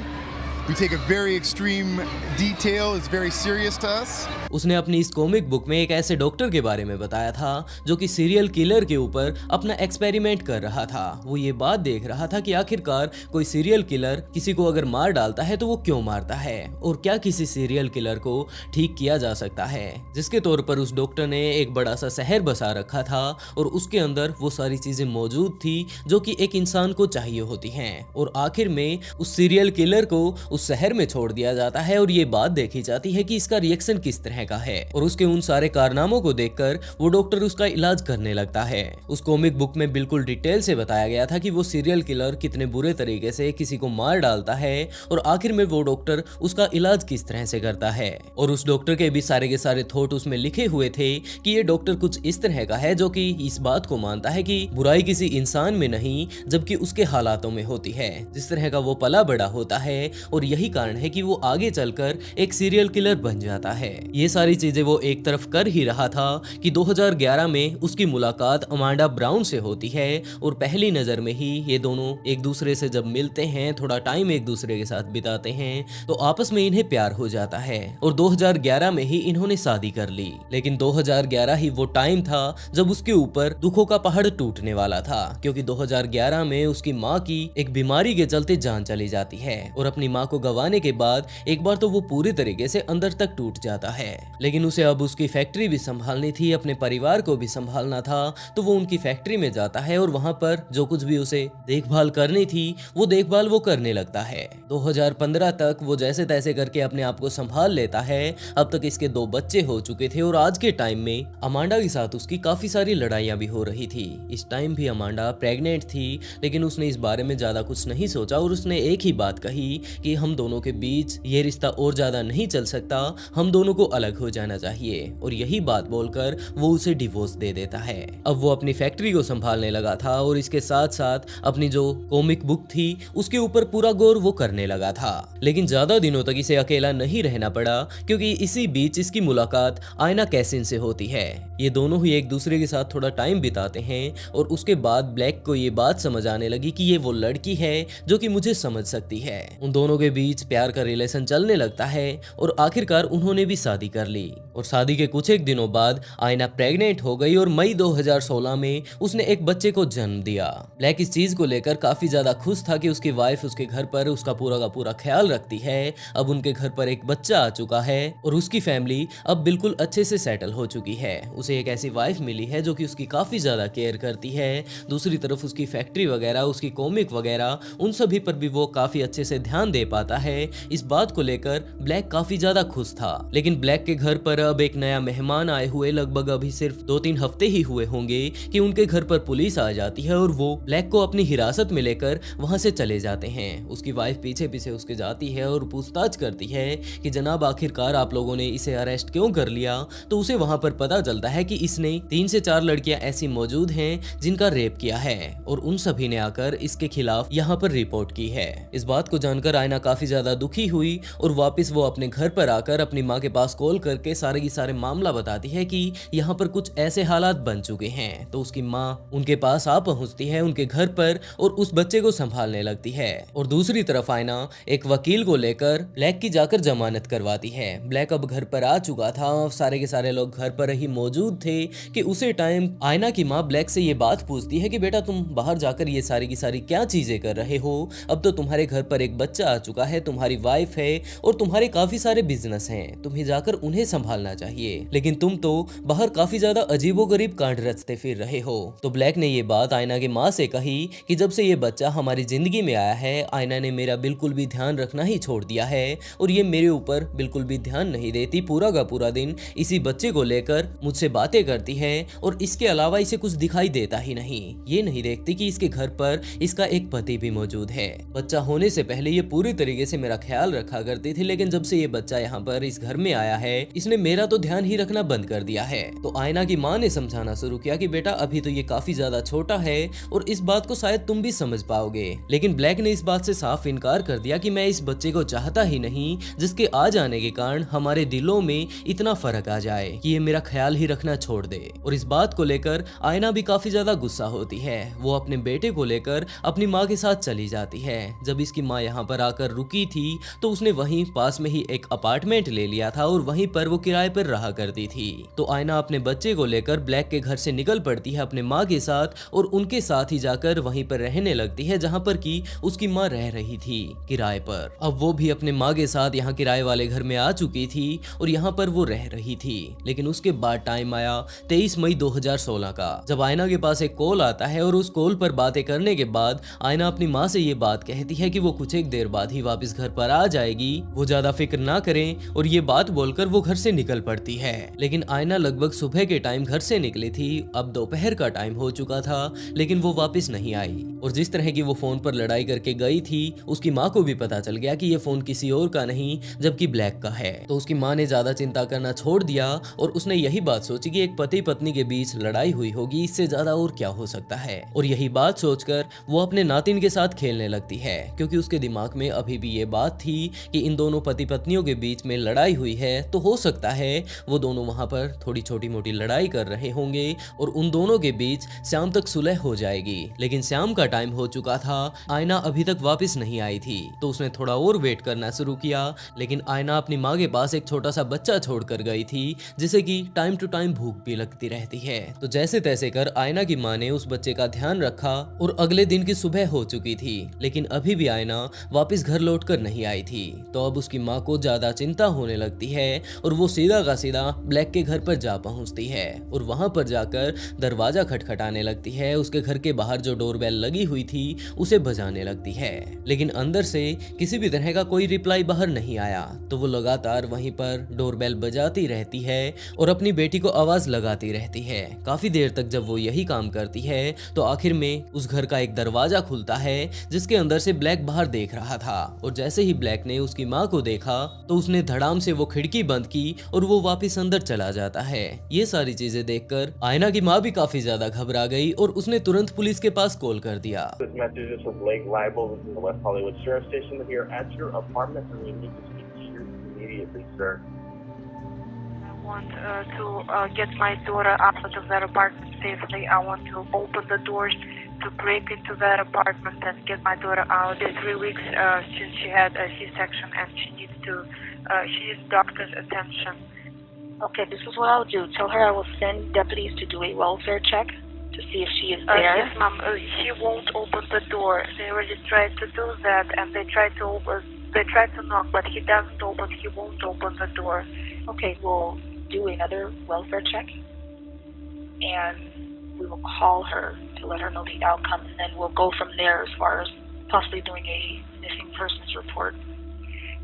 We take a very extreme detail. It's very serious to us. उसने अपनी इस comic book में एक ऐसे doctor के बारे में बताया था जो कि सीरियल किलर के ऊपर अपना एक्सपेरिमेंट कर रहा था। वो ये बात देख रहा था कि आखिरकार कोई सीरियल किलर किसी को अगर मार डालता है तो वो क्यों मारता है और क्या किसी सीरियल किलर को ठीक किया जा सकता है। जिसके तौर पर उस डॉक्टर ने एक बड़ा सा शहर बसा रखा था और उसके अंदर वो सारी चीजें मौजूद थी जो कि एक इंसान को चाहिए होती हैं। और आखिर में उस सीरियल किलर को उस शहर में छोड़ दिया जाता है और ये बात देखी जाती है कि इसका रिएक्शन किस तरह का है। और उसके उन सारे कारनामों को देखकर वो डॉक्टर उसका इलाज करने लगता है। उस कॉमिक बुक में बिल्कुल डिटेल से बताया गया था कि वो सीरियल किलर कितने बुरे तरीके से किसी को मार डालता है और आखिर में वो डॉक्टर उसका इलाज किस तरह से करता है। और उस डॉक्टर के भी सारे के सारे थॉट उसमें लिखे हुए थे कि ये डॉक्टर कुछ इस तरह का है जो कि इस बात को मानता है कि बुराई किसी इंसान में नहीं जबकि उसके हालातों में होती है, जिस तरह का वो पला बड़ा होता है। और यही कारण है कि वो आगे चलकर एक सीरियल किलर बन जाता है। ये सारी चीजें वो एक तरफ कर ही रहा था कि 2011 में उसकी मुलाकात अमांडा ब्राउन से होती है और पहली नजर में ही ये दोनों एक दूसरे से जब मिलते हैं, थोड़ा टाइम एक दूसरे के साथ बिताते हैं, तो आपस में इन्हें प्यार हो जाता है और 2011 में ही इन्होंने शादी कर ली। लेकिन 2011 ही वो टाइम था जब उसके ऊपर दुखों का पहाड़ टूटने वाला था, क्योंकि 2011 में उसकी माँ की एक बीमारी के चलते जान चली जाती है और अपनी माँ को गंवाने के बाद एक बार तो वो पूरी तरीके से अंदर तक टूट जाता है। लेकिन उसे अब उसकी फैक्ट्री भी संभालनी थी, अपने परिवार को भी संभालना था, तो वो उनकी फैक्ट्री में जाता है और वहां पर जो कुछ भी उसे देखभाल करनी थी वो देखभाल वो करने लगता है। 2015 तक वो जैसे तैसे करके अपने आप को संभाल लेता है। अब तक इसके 2 बच्चे हो चुके थे और आज के टाइम में अमांडा के साथ उसकी काफी सारी लड़ाइयां भी हो रही थी। इस टाइम भी अमांडा प्रेग्नेंट थी, लेकिन उसने इस बारे में ज्यादा कुछ नहीं सोचा और उसने एक ही बात कही कि हम दोनों के बीच ये रिश्ता और ज्यादा नहीं चल सकता, हम दोनों को अलग हो जाना चाहिए। और यही बात बोलकर वो उसे डिवोर्स दे देता है। अब वो अपनी फैक्ट्री को संभालने लगा था और इसके साथ साथ अपनी जो कॉमिक बुक थी उसके ऊपर पूरा गौर वो करने लगा था। लेकिन ज्यादा दिनों तक इसे अकेला नहीं रहना पड़ा, क्योंकि इसी बीच इसकी मुलाकात आयना कैसिन से होती है। ये दोनों ही एक दूसरे के साथ थोड़ा टाइम बिताते हैं और उसके बाद ब्लैक को ये बात समझ आने लगी कि ये वो लड़की है जो कि मुझे समझ सकती है। उन दोनों के बीच प्यार का रिलेशन चलने लगता है और आखिरकार उन्होंने भी शादी कर ली। और शादी के कुछ एक दिनों बाद आयना प्रेग्नेंट हो गई और मई 2016 में उसने एक बच्चे को जन्म दिया। ब्लैक इस चीज को लेकर काफी ज्यादा खुश था कि उसकी वाइफ उसके घर पर उसका पूरा का पूरा ख्याल रखती है। अब उनके घर पर एक बच्चा आ चुका है और उसकी फैमिली अब बिल्कुल अच्छे से सेटल हो चुकी है। उसे एक ऐसी वाइफ मिली है जो कि उसकी काफी ज्यादा केयर करती है। दूसरी तरफ उसकी फैक्ट्री वगैरह, उसकी कॉमिक वगैरह, उन सभी पर भी वो काफी अच्छे से ध्यान दे पाता है। इस बात को लेकर ब्लैक काफी ज्यादा खुश था। लेकिन ब्लैक के घर पर अब एक नया मेहमान आए हुए लगभग अभी सिर्फ 2-3 हफ्ते ही हुए होंगे कि उनके घर पर पुलिस आ जाती है और वो ब्लैक को अपनी हिरासत में लेकर वहां से चले जाते हैं। उसकी वाइफ पीछे पीछे उसके जाती है और पूछताछ करती है कि जनाब आखिरकार आप लोगों ने इसे अरेस्ट क्यों कर लिया। तो उसे वहां पर पता चलता है कि इसने 3 से 4 लड़कियां ऐसी मौजूद हैं जिनका रेप किया है और उन सभी ने आकर इसके खिलाफ यहाँ पर रिपोर्ट की है। इस बात को जानकर आयना काफी ज्यादा दुखी हुई और वापस वो अपने घर पर आकर अपनी माँ के पास कॉल करके सारे की सारे मामला बताती है कि यहाँ पर कुछ ऐसे हालात बन चुके हैं। तो उसकी माँ उनके पास आ पहुंचती है उनके घर पर और उस बच्चे को संभालने लगती है। और दूसरी तरफ आयना एक वकील को लेकर ब्लैक की जाकर जमानत करवाती है। ब्लैक अब घर पर आ चुका था, सारे के सारे लोग घर पर ही मौजूद थे कि उसी टाइम आयना की माँ ब्लैक से ये बात पूछती है कि बेटा तुम बाहर जाकर ये सारी की सारी क्या चीजें कर रहे हो, अब तो तुम्हारे घर पर एक बच्चा आ चुका है, तुम्हारी वाइफ है और तुम्हारे काफी सारे बिजनेस हैं, तुम्हें जाकर उन्हें संभालना चाहिए, लेकिन तुम तो बाहर काफी ज्यादा अजीबोगरीब कांड रचते फिर रहे हो। तो ब्लैक ने ये बात आयना की माँ से कही कि जब से ये बच्चा हमारी जिंदगी में आया है आयना ने मेरा बिल्कुल भी ध्यान रखना ही छोड़ दिया है और ये मेरे ऊपर बिल्कुल भी ध्यान नहीं देती, पूरा का पूरा दिन इसी बच्चे को लेकर मुझसे बातें करती है और इसके अलावा इसे कुछ दिखाई देता ही नहीं। ये नहीं देखती कि इसके घर पर इसका एक पति भी मौजूद है। बच्चा होने से पहले ये पूरी तरीके से मेरा ख्याल रखा करती थी, लेकिन जब से ये बच्चा यहाँ पर इस घर में आया है इसने मेरा तो ध्यान ही रखना बंद कर दिया है। तो आयना की माँ ने समझाना शुरू किया कि बेटा अभी तो ये काफी ज्यादा छोटा है और इस बात को शायद तुम भी समझ पाओगे, लेकिन ब्लैक ने इस बात से साफ इनकार कर दिया कि मैं इस बच्चे को चाहता ही नहीं जिसके आ जाने के कारण हमारे दिलों में इतना फर्क आ जाए कि ये मेरा ख्याल ही रखना छोड़ दे। और इस बात को लेकर आयना भी काफी ज्यादा गुस्सा होती है। वो अपने बेटे को लेकर अपनी माँ के साथ चली जाती है। जब इसकी माँ यहाँ पर आकर रुकी थी तो उसने वहीं पास में ही एक अपार्टमेंट ले लिया था और वहीं पर वो किराए पर रहा करती थी। तो आयना अपने बच्चे को लेकर ब्लैक के घर से निकल पड़ती है अपने माँ के साथ और उनके साथ ही जाकर वहीं पर रहने लगती है जहाँ पर की उसकी माँ रह रही थी किराए पर। अब वो भी अपने माँ के साथ यहाँ किराए वाले घर में आ चुकी थी और यहाँ पर वो रह रही थी। लेकिन उसके बाद टाइम आया 23 मई 2016 का, जब आयना के पास एक कॉल आता है और उस कॉल पर बातें करने के बाद आयना अपनी माँ से ये बात कहती है कि वो कुछ एक देर बाद ही वापस घर पर आ जाएगी, वो ज्यादा फिक्र ना करें, और ये बात बोलकर वो घर से निकल पड़ती है। लेकिन आयना लगभग सुबह के टाइम घर से निकली थी, अब दोपहर का टाइम हो चुका था, लेकिन वो वापस नहीं आई। और जिस तरह की वो फोन पर लड़ाई करके गई थी उसकी माँ को भी पता चल गया कि ये फोन किसी और का नहीं जबकि ब्लैक का है। तो उसकी माँ ने ज्यादा चिंता करना छोड़ दिया और उसने यही बात सोची कि एक पति पत्नी के बीच लड़ाई हुई होगी, इससे ज्यादा और क्या हो सकता है। और यही बात सोचकर वो अपने नातिन के साथ खेलने लगती है, क्योंकि उसके दिमाग में अभी भी ये बात थी कि इन दोनों पति पत्नियों के बीच में लड़ाई हुई है, तो हो सकता है वो दोनों वहां पर थोड़ी छोटी मोटी लड़ाई कर रहे होंगे और उन दोनों के बीच शाम तक सुलह हो जाएगी। लेकिन शाम का टाइम हो चुका था, आयना अभी तक वापस नहीं आई थी, तो उसने थोड़ा और वेट करना शुरू किया। लेकिन आयना अपनी माँ के पास एक छोटा सा बच्चा छोड़कर गई थी जिसे कि टाइम टू टाइम भूख भी लगती रहती है। तो जैसे तैसे कर आयना की माँ ने उस बच्चे का ध्यान रखा और अगले दिन की सुबह हो चुकी थी, लेकिन अभी भी आयना वापस घर लौटकर नहीं आई थी। तो अब उसकी माँ को ज्यादा चिंता होने लगती है और वो सीधा का सीधा ब्लैक के घर पर जा पहुंचती है और वहां पर जाकर दरवाजा खटखटाने लगती है। उसके घर के बाहर जो डोरबेल लगी हुई थी उसे बजाने लगती है, लेकिन अंदर से किसी भी तरह का कोई रिप्लाई बाहर नहीं आया। तो वो लगातार वहीं पर डोरबेल बजाती रहती है और अपनी बेटी को आवाज लगाती रहती है। काफी देर तक जब वो यही काम करती है तो आखिर में उस घर का एक दरवाजा खुलता है जिसके अंदर से ब्लैक बाहर देख रहा था। और जैसे ही ब्लैक ने उसकी माँ को देखा तो उसने धड़ाम से वो खिड़की बंद की और वो वापस अंदर चला जाता है। ये सारी चीजें देखकर आयना की माँ भी काफी ज्यादा घबरा गई और उसने तुरंत पुलिस के पास कॉल कर दिया। I want to get my daughter out of that apartment safely. I want to open the doors to break into that apartment and get my daughter out. It's 3 weeks since she had a C-section and she needs doctor's attention. Okay, this is what I'll do. Tell her I will send deputies to do a welfare check to see if she is there. Yes, ma'am. She won't open the door. They already tried to do that, and they tried to knock, but he doesn't open. He won't open the door. Okay, we'll do another welfare check, and we will call her to let her know the outcome, and then we'll go from there as far as possibly doing a missing persons report.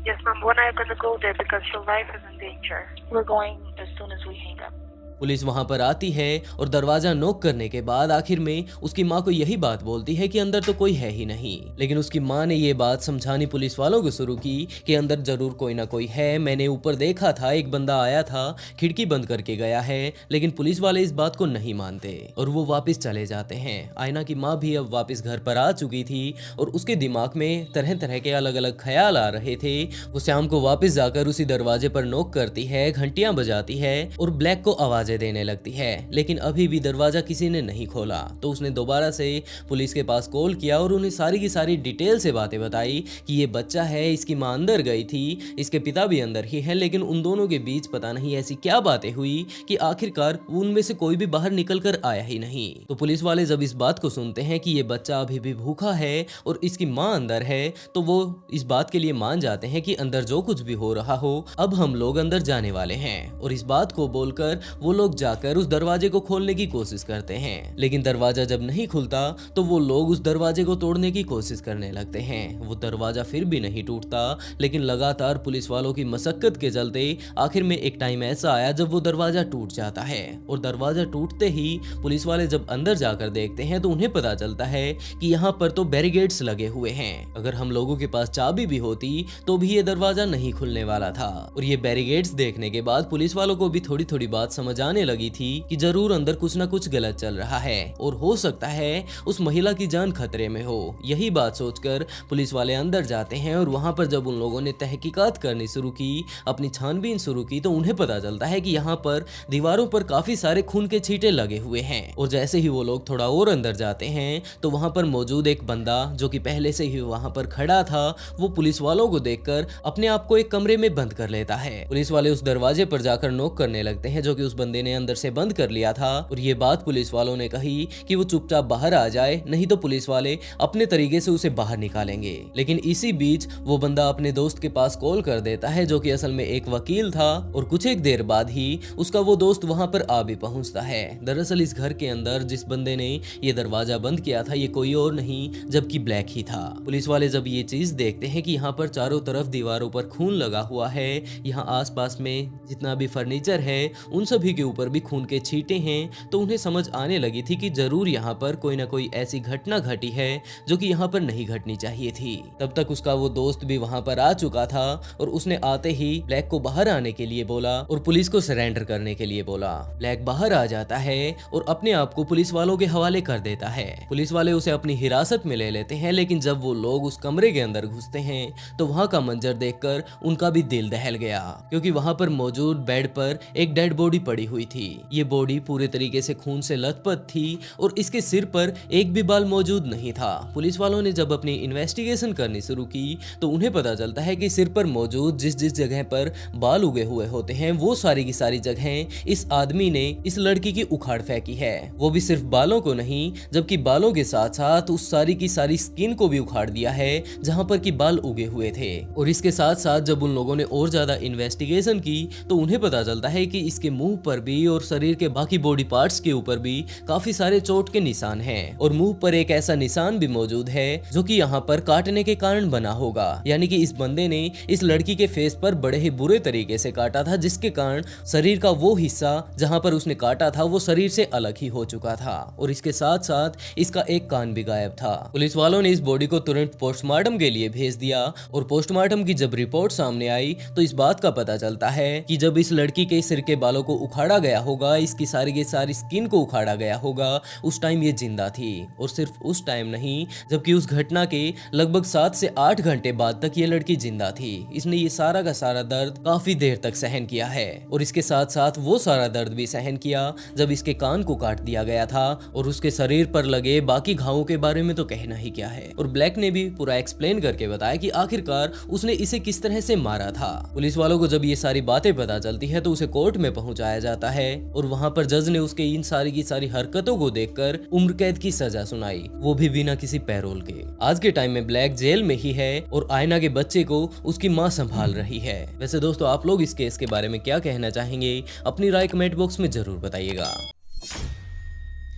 Yes, ma'am. When are you going to go there? Because your life is in danger. We're going as soon as we hang up. Police वहां पर आती है और दरवाजा knock करने के बाद आखिर में उसकी माँ को यही बात बोलती है कि अंदर तो कोई है ही नहीं। लेकिन उसकी माँ ने ये बात समझानी पुलिस वालों को शुरू की कि अंदर जरूर कोई ना कोई है, मैंने ऊपर देखा था, एक बंदा आया था, खिड़की बंद करके गया है। लेकिन पुलिस वाले इस बात को नहीं मानते और वो वापस चले जाते हैं। आयना की माँ भी अब वापस घर पर आ चुकी थी और उसके दिमाग में तरह तरह के अलग अलग ख्याल आ रहे थे। वो शाम को वापस जाकर उसी दरवाजे पर नॉक करती है, घंटियां बजाती है और ब्लैक को आवाजें देने लगती है। लेकिन अभी भी दरवाजा किसी ने नहीं खोला तो उसने दोबारा से पुलिस के पास कॉल किया और उन्हें सारी की सारी डिटेल से बातें बताई कि ये बच्चा है, इसकी माँ अंदर गई थी, इसके पिता भी अंदर ही है, लेकिन उन दोनों के बीच पता नहीं ऐसी क्या बातें हुई कि आखिरकार उनमें से कोई भी बाहर निकल कर आया ही नहीं। तो पुलिस वाले जब इस बात को सुनते हैं कि ये बच्चा अभी भी भूखा है और इसकी माँ अंदर है, तो वो इस बात के लिए मान जाते हैं कि अंदर जो कुछ भी हो रहा हो, अब हम लोग अंदर जाने वाले हैं। और इस बात को बोलकर वो लोग जाकर उस दरवाजे को खोलने की कोशिश करते हैं। लेकिन दरवाजा जब नहीं खुलता तो वो लोग उस दरवाजे को तोड़ने की कोशिश करने लगते हैं। वो दरवाजा फिर भी नहीं टूटता, लेकिन लगातार पुलिस वालों की मशक्कत के चलते आखिर में एक टाइम ऐसा आया जब वो दरवाजा टूट जाता है। और दरवाजा टूटते ही पुलिस वाले जब अंदर जाकर देखते हैं तो उन्हें पता चलता है कि यहाँ पर तो बैरिकेड्स लगे हुए हैं। अगर हम लोगों के पास चाबी भी होती तो भी ये दरवाजा नहीं खुलने वाला था। और ये बैरिकेड्स देखने के बाद पुलिस वालों को भी थोड़ी थोड़ी बात समझ आने लगी थी कि जरूर अंदर कुछ ना कुछ गलत चल रहा है और हो सकता है उस महिला की जान खतरे में हो। यही बात सोचकर पुलिस वाले अंदर जाते हैं और वहां पर जब उन लोगों ने तहकीकात करनी शुरू की, अपनी छानबीन शुरू की, तो उन्हें पता चलता है कि यहाँ पर दीवारों पर काफी सारे खून के छींटे लगे हुए हैं। और जैसे ही वो लोग थोड़ा और अंदर जाते हैं तो वहां पर मौजूद एक बंदा जो कि पहले से ही वहां पर खड़ा था, वो पुलिस वालों को देखकर अपने आप को एक कमरे में बंद कर लेता है। पुलिस वाले उस दरवाजे पर जाकर नॉक करने लगते हैं जो कि उस बंदे ने अंदर से बंद कर लिया था। और ये बात पुलिस वालों ने कही कि वो चुपचाप बाहर आ जाए, नहीं तो पुलिस वाले अपने तरीके से उसे बाहर निकालेंगे। लेकिन इसी बीच वो बंदा अपने दोस्त के पास कॉल कर देता है जो कि असल में एक वकील था। और कुछ एक देर बाद ही उसका वो दोस्त वहां पर आ भी पहुंचता है। दरअसल इस घर के अंदर जिस बंदे ने ये दरवाजा बंद किया था ये कोई और नहीं जबकि ब्लैक ही था। पुलिस वाले जब ये चीज देखते हैं कि यहाँ पर चारों तरफ दीवारों पर खून लगा हुआ है, यहाँ आसपास में जितना भी फर्नीचर है उन सभी के ऊपर भी खून के छींटे हैं, तो उन्हें समझ आने लगी थी कि जरूर यहाँ पर कोई ना कोई ऐसी घटना घटी है जो कि यहाँ पर नहीं घटनी चाहिए थी। तब तक उसका वो दोस्त भी वहां पर आ चुका था और उसने आते ही ब्लैक को बाहर आने के लिए बोला और पुलिस को सरेंडर करने के लिए बोला। ब्लैक बाहर आ जाता है और अपने आप को पुलिस वालों के हवाले कर देता है। पुलिस वाले उसे अपनी हिरासत में ले लेते हैं, लेकिन जब वो लोग उस कमरे के अंदर घुसते हैं तो वहां का मंजर देखकर उनका भी दिल दहल गया, क्योंकि वहां पर मौजूद बेड पर एक डेड बॉडी पड़ी हुई थी। ये बॉडी पूरे तरीके से खून से लथपथ थी और इसके सिर पर एक भी बाल मौजूद नहीं था। पुलिस वालों ने जब अपनी इन्वेस्टिगेशन करनी शुरू की तो उन्हें पता चलता है कि सिर पर मौजूद जिस जिस जगह पर बाल उगे हुए होते हैं वो सारी की सारी जगहें इस आदमी ने इस लड़की की उखाड़ फेंकी है। वो भी सिर्फ बालों को नहीं, जबकि बालों के साथ साथ उस सारी की सारी स्किन को भी उखाड़ दिया है जहां पर कि बाल उगे हुए थे। और इसके साथ साथ जब उन लोगों ने और ज्यादा इन्वेस्टिगेशन की तो उन्हें पता चलता है कि इसके मुंह पर भी और शरीर के बाकी बॉडी पार्ट्स के ऊपर भी काफी सारे चोट के निशान हैं। और मुंह पर एक ऐसा निशान भी मौजूद है जो कि यहाँ पर काटने के कारण बना होगा, यानी कि इस बंदे ने इस लड़की के फेस पर बड़े ही बुरे तरीके से काटा था, जिसके कारण शरीर का वो हिस्सा जहां पर उसने काटा था वो शरीर से अलग ही हो चुका था। और इसके साथ साथ इसका एक कान भी गायब था। पुलिस वालों ने इस बॉडी को तुरंत पोस्टमार्टम के लिए भेज दिया और पोस्टमार्टम की जब रिपोर्ट सामने आई तो इस बात का पता चलता है कि जब इस लड़की के सिर के बालों को उखाड़ा गया होगा, इसकी सारी की सारी स्किन को उखाड़ा गया होगा, उस टाइम ये जिंदा थी। और सिर्फ उस टाइम नहीं, जबकि उस घटना के लगभग 7 से 8 घंटे बाद तक ये लड़की जिंदा थी। इसने ये सारा का सारा दर्द काफी देर तक सहन किया है और इसके साथ साथ वो सारा दर्द भी सहन किया जब इसके कान को काट दिया गया था। और उसके शरीर पर लगे बाकी घावों के बारे में तो कहना ही क्या है। और ब्लैक ने भी पूरा एक्सप्लेन करके बताया कि आखिरकार उसने इसे किस तरह से मारा था। पुलिस वालों को जब ये सारी बातें पता चलती है तो उसे कोर्ट में पहुंचाया जाता है और वहां पर जज ने उसके इन सारी की सारी हरकतों को देखकर उम्र कैद की सजा सुनाई, वो भी बिना किसी पैरोल के। आज के टाइम में ब्लैक जेल में ही है और आयना के बच्चे को उसकी माँ संभाल रही है। वैसे दोस्तों, आप लोग इस केस के बारे में क्या कहना चाहेंगे? अपनी राय कमेंट बॉक्स में जरूर बताइएगा।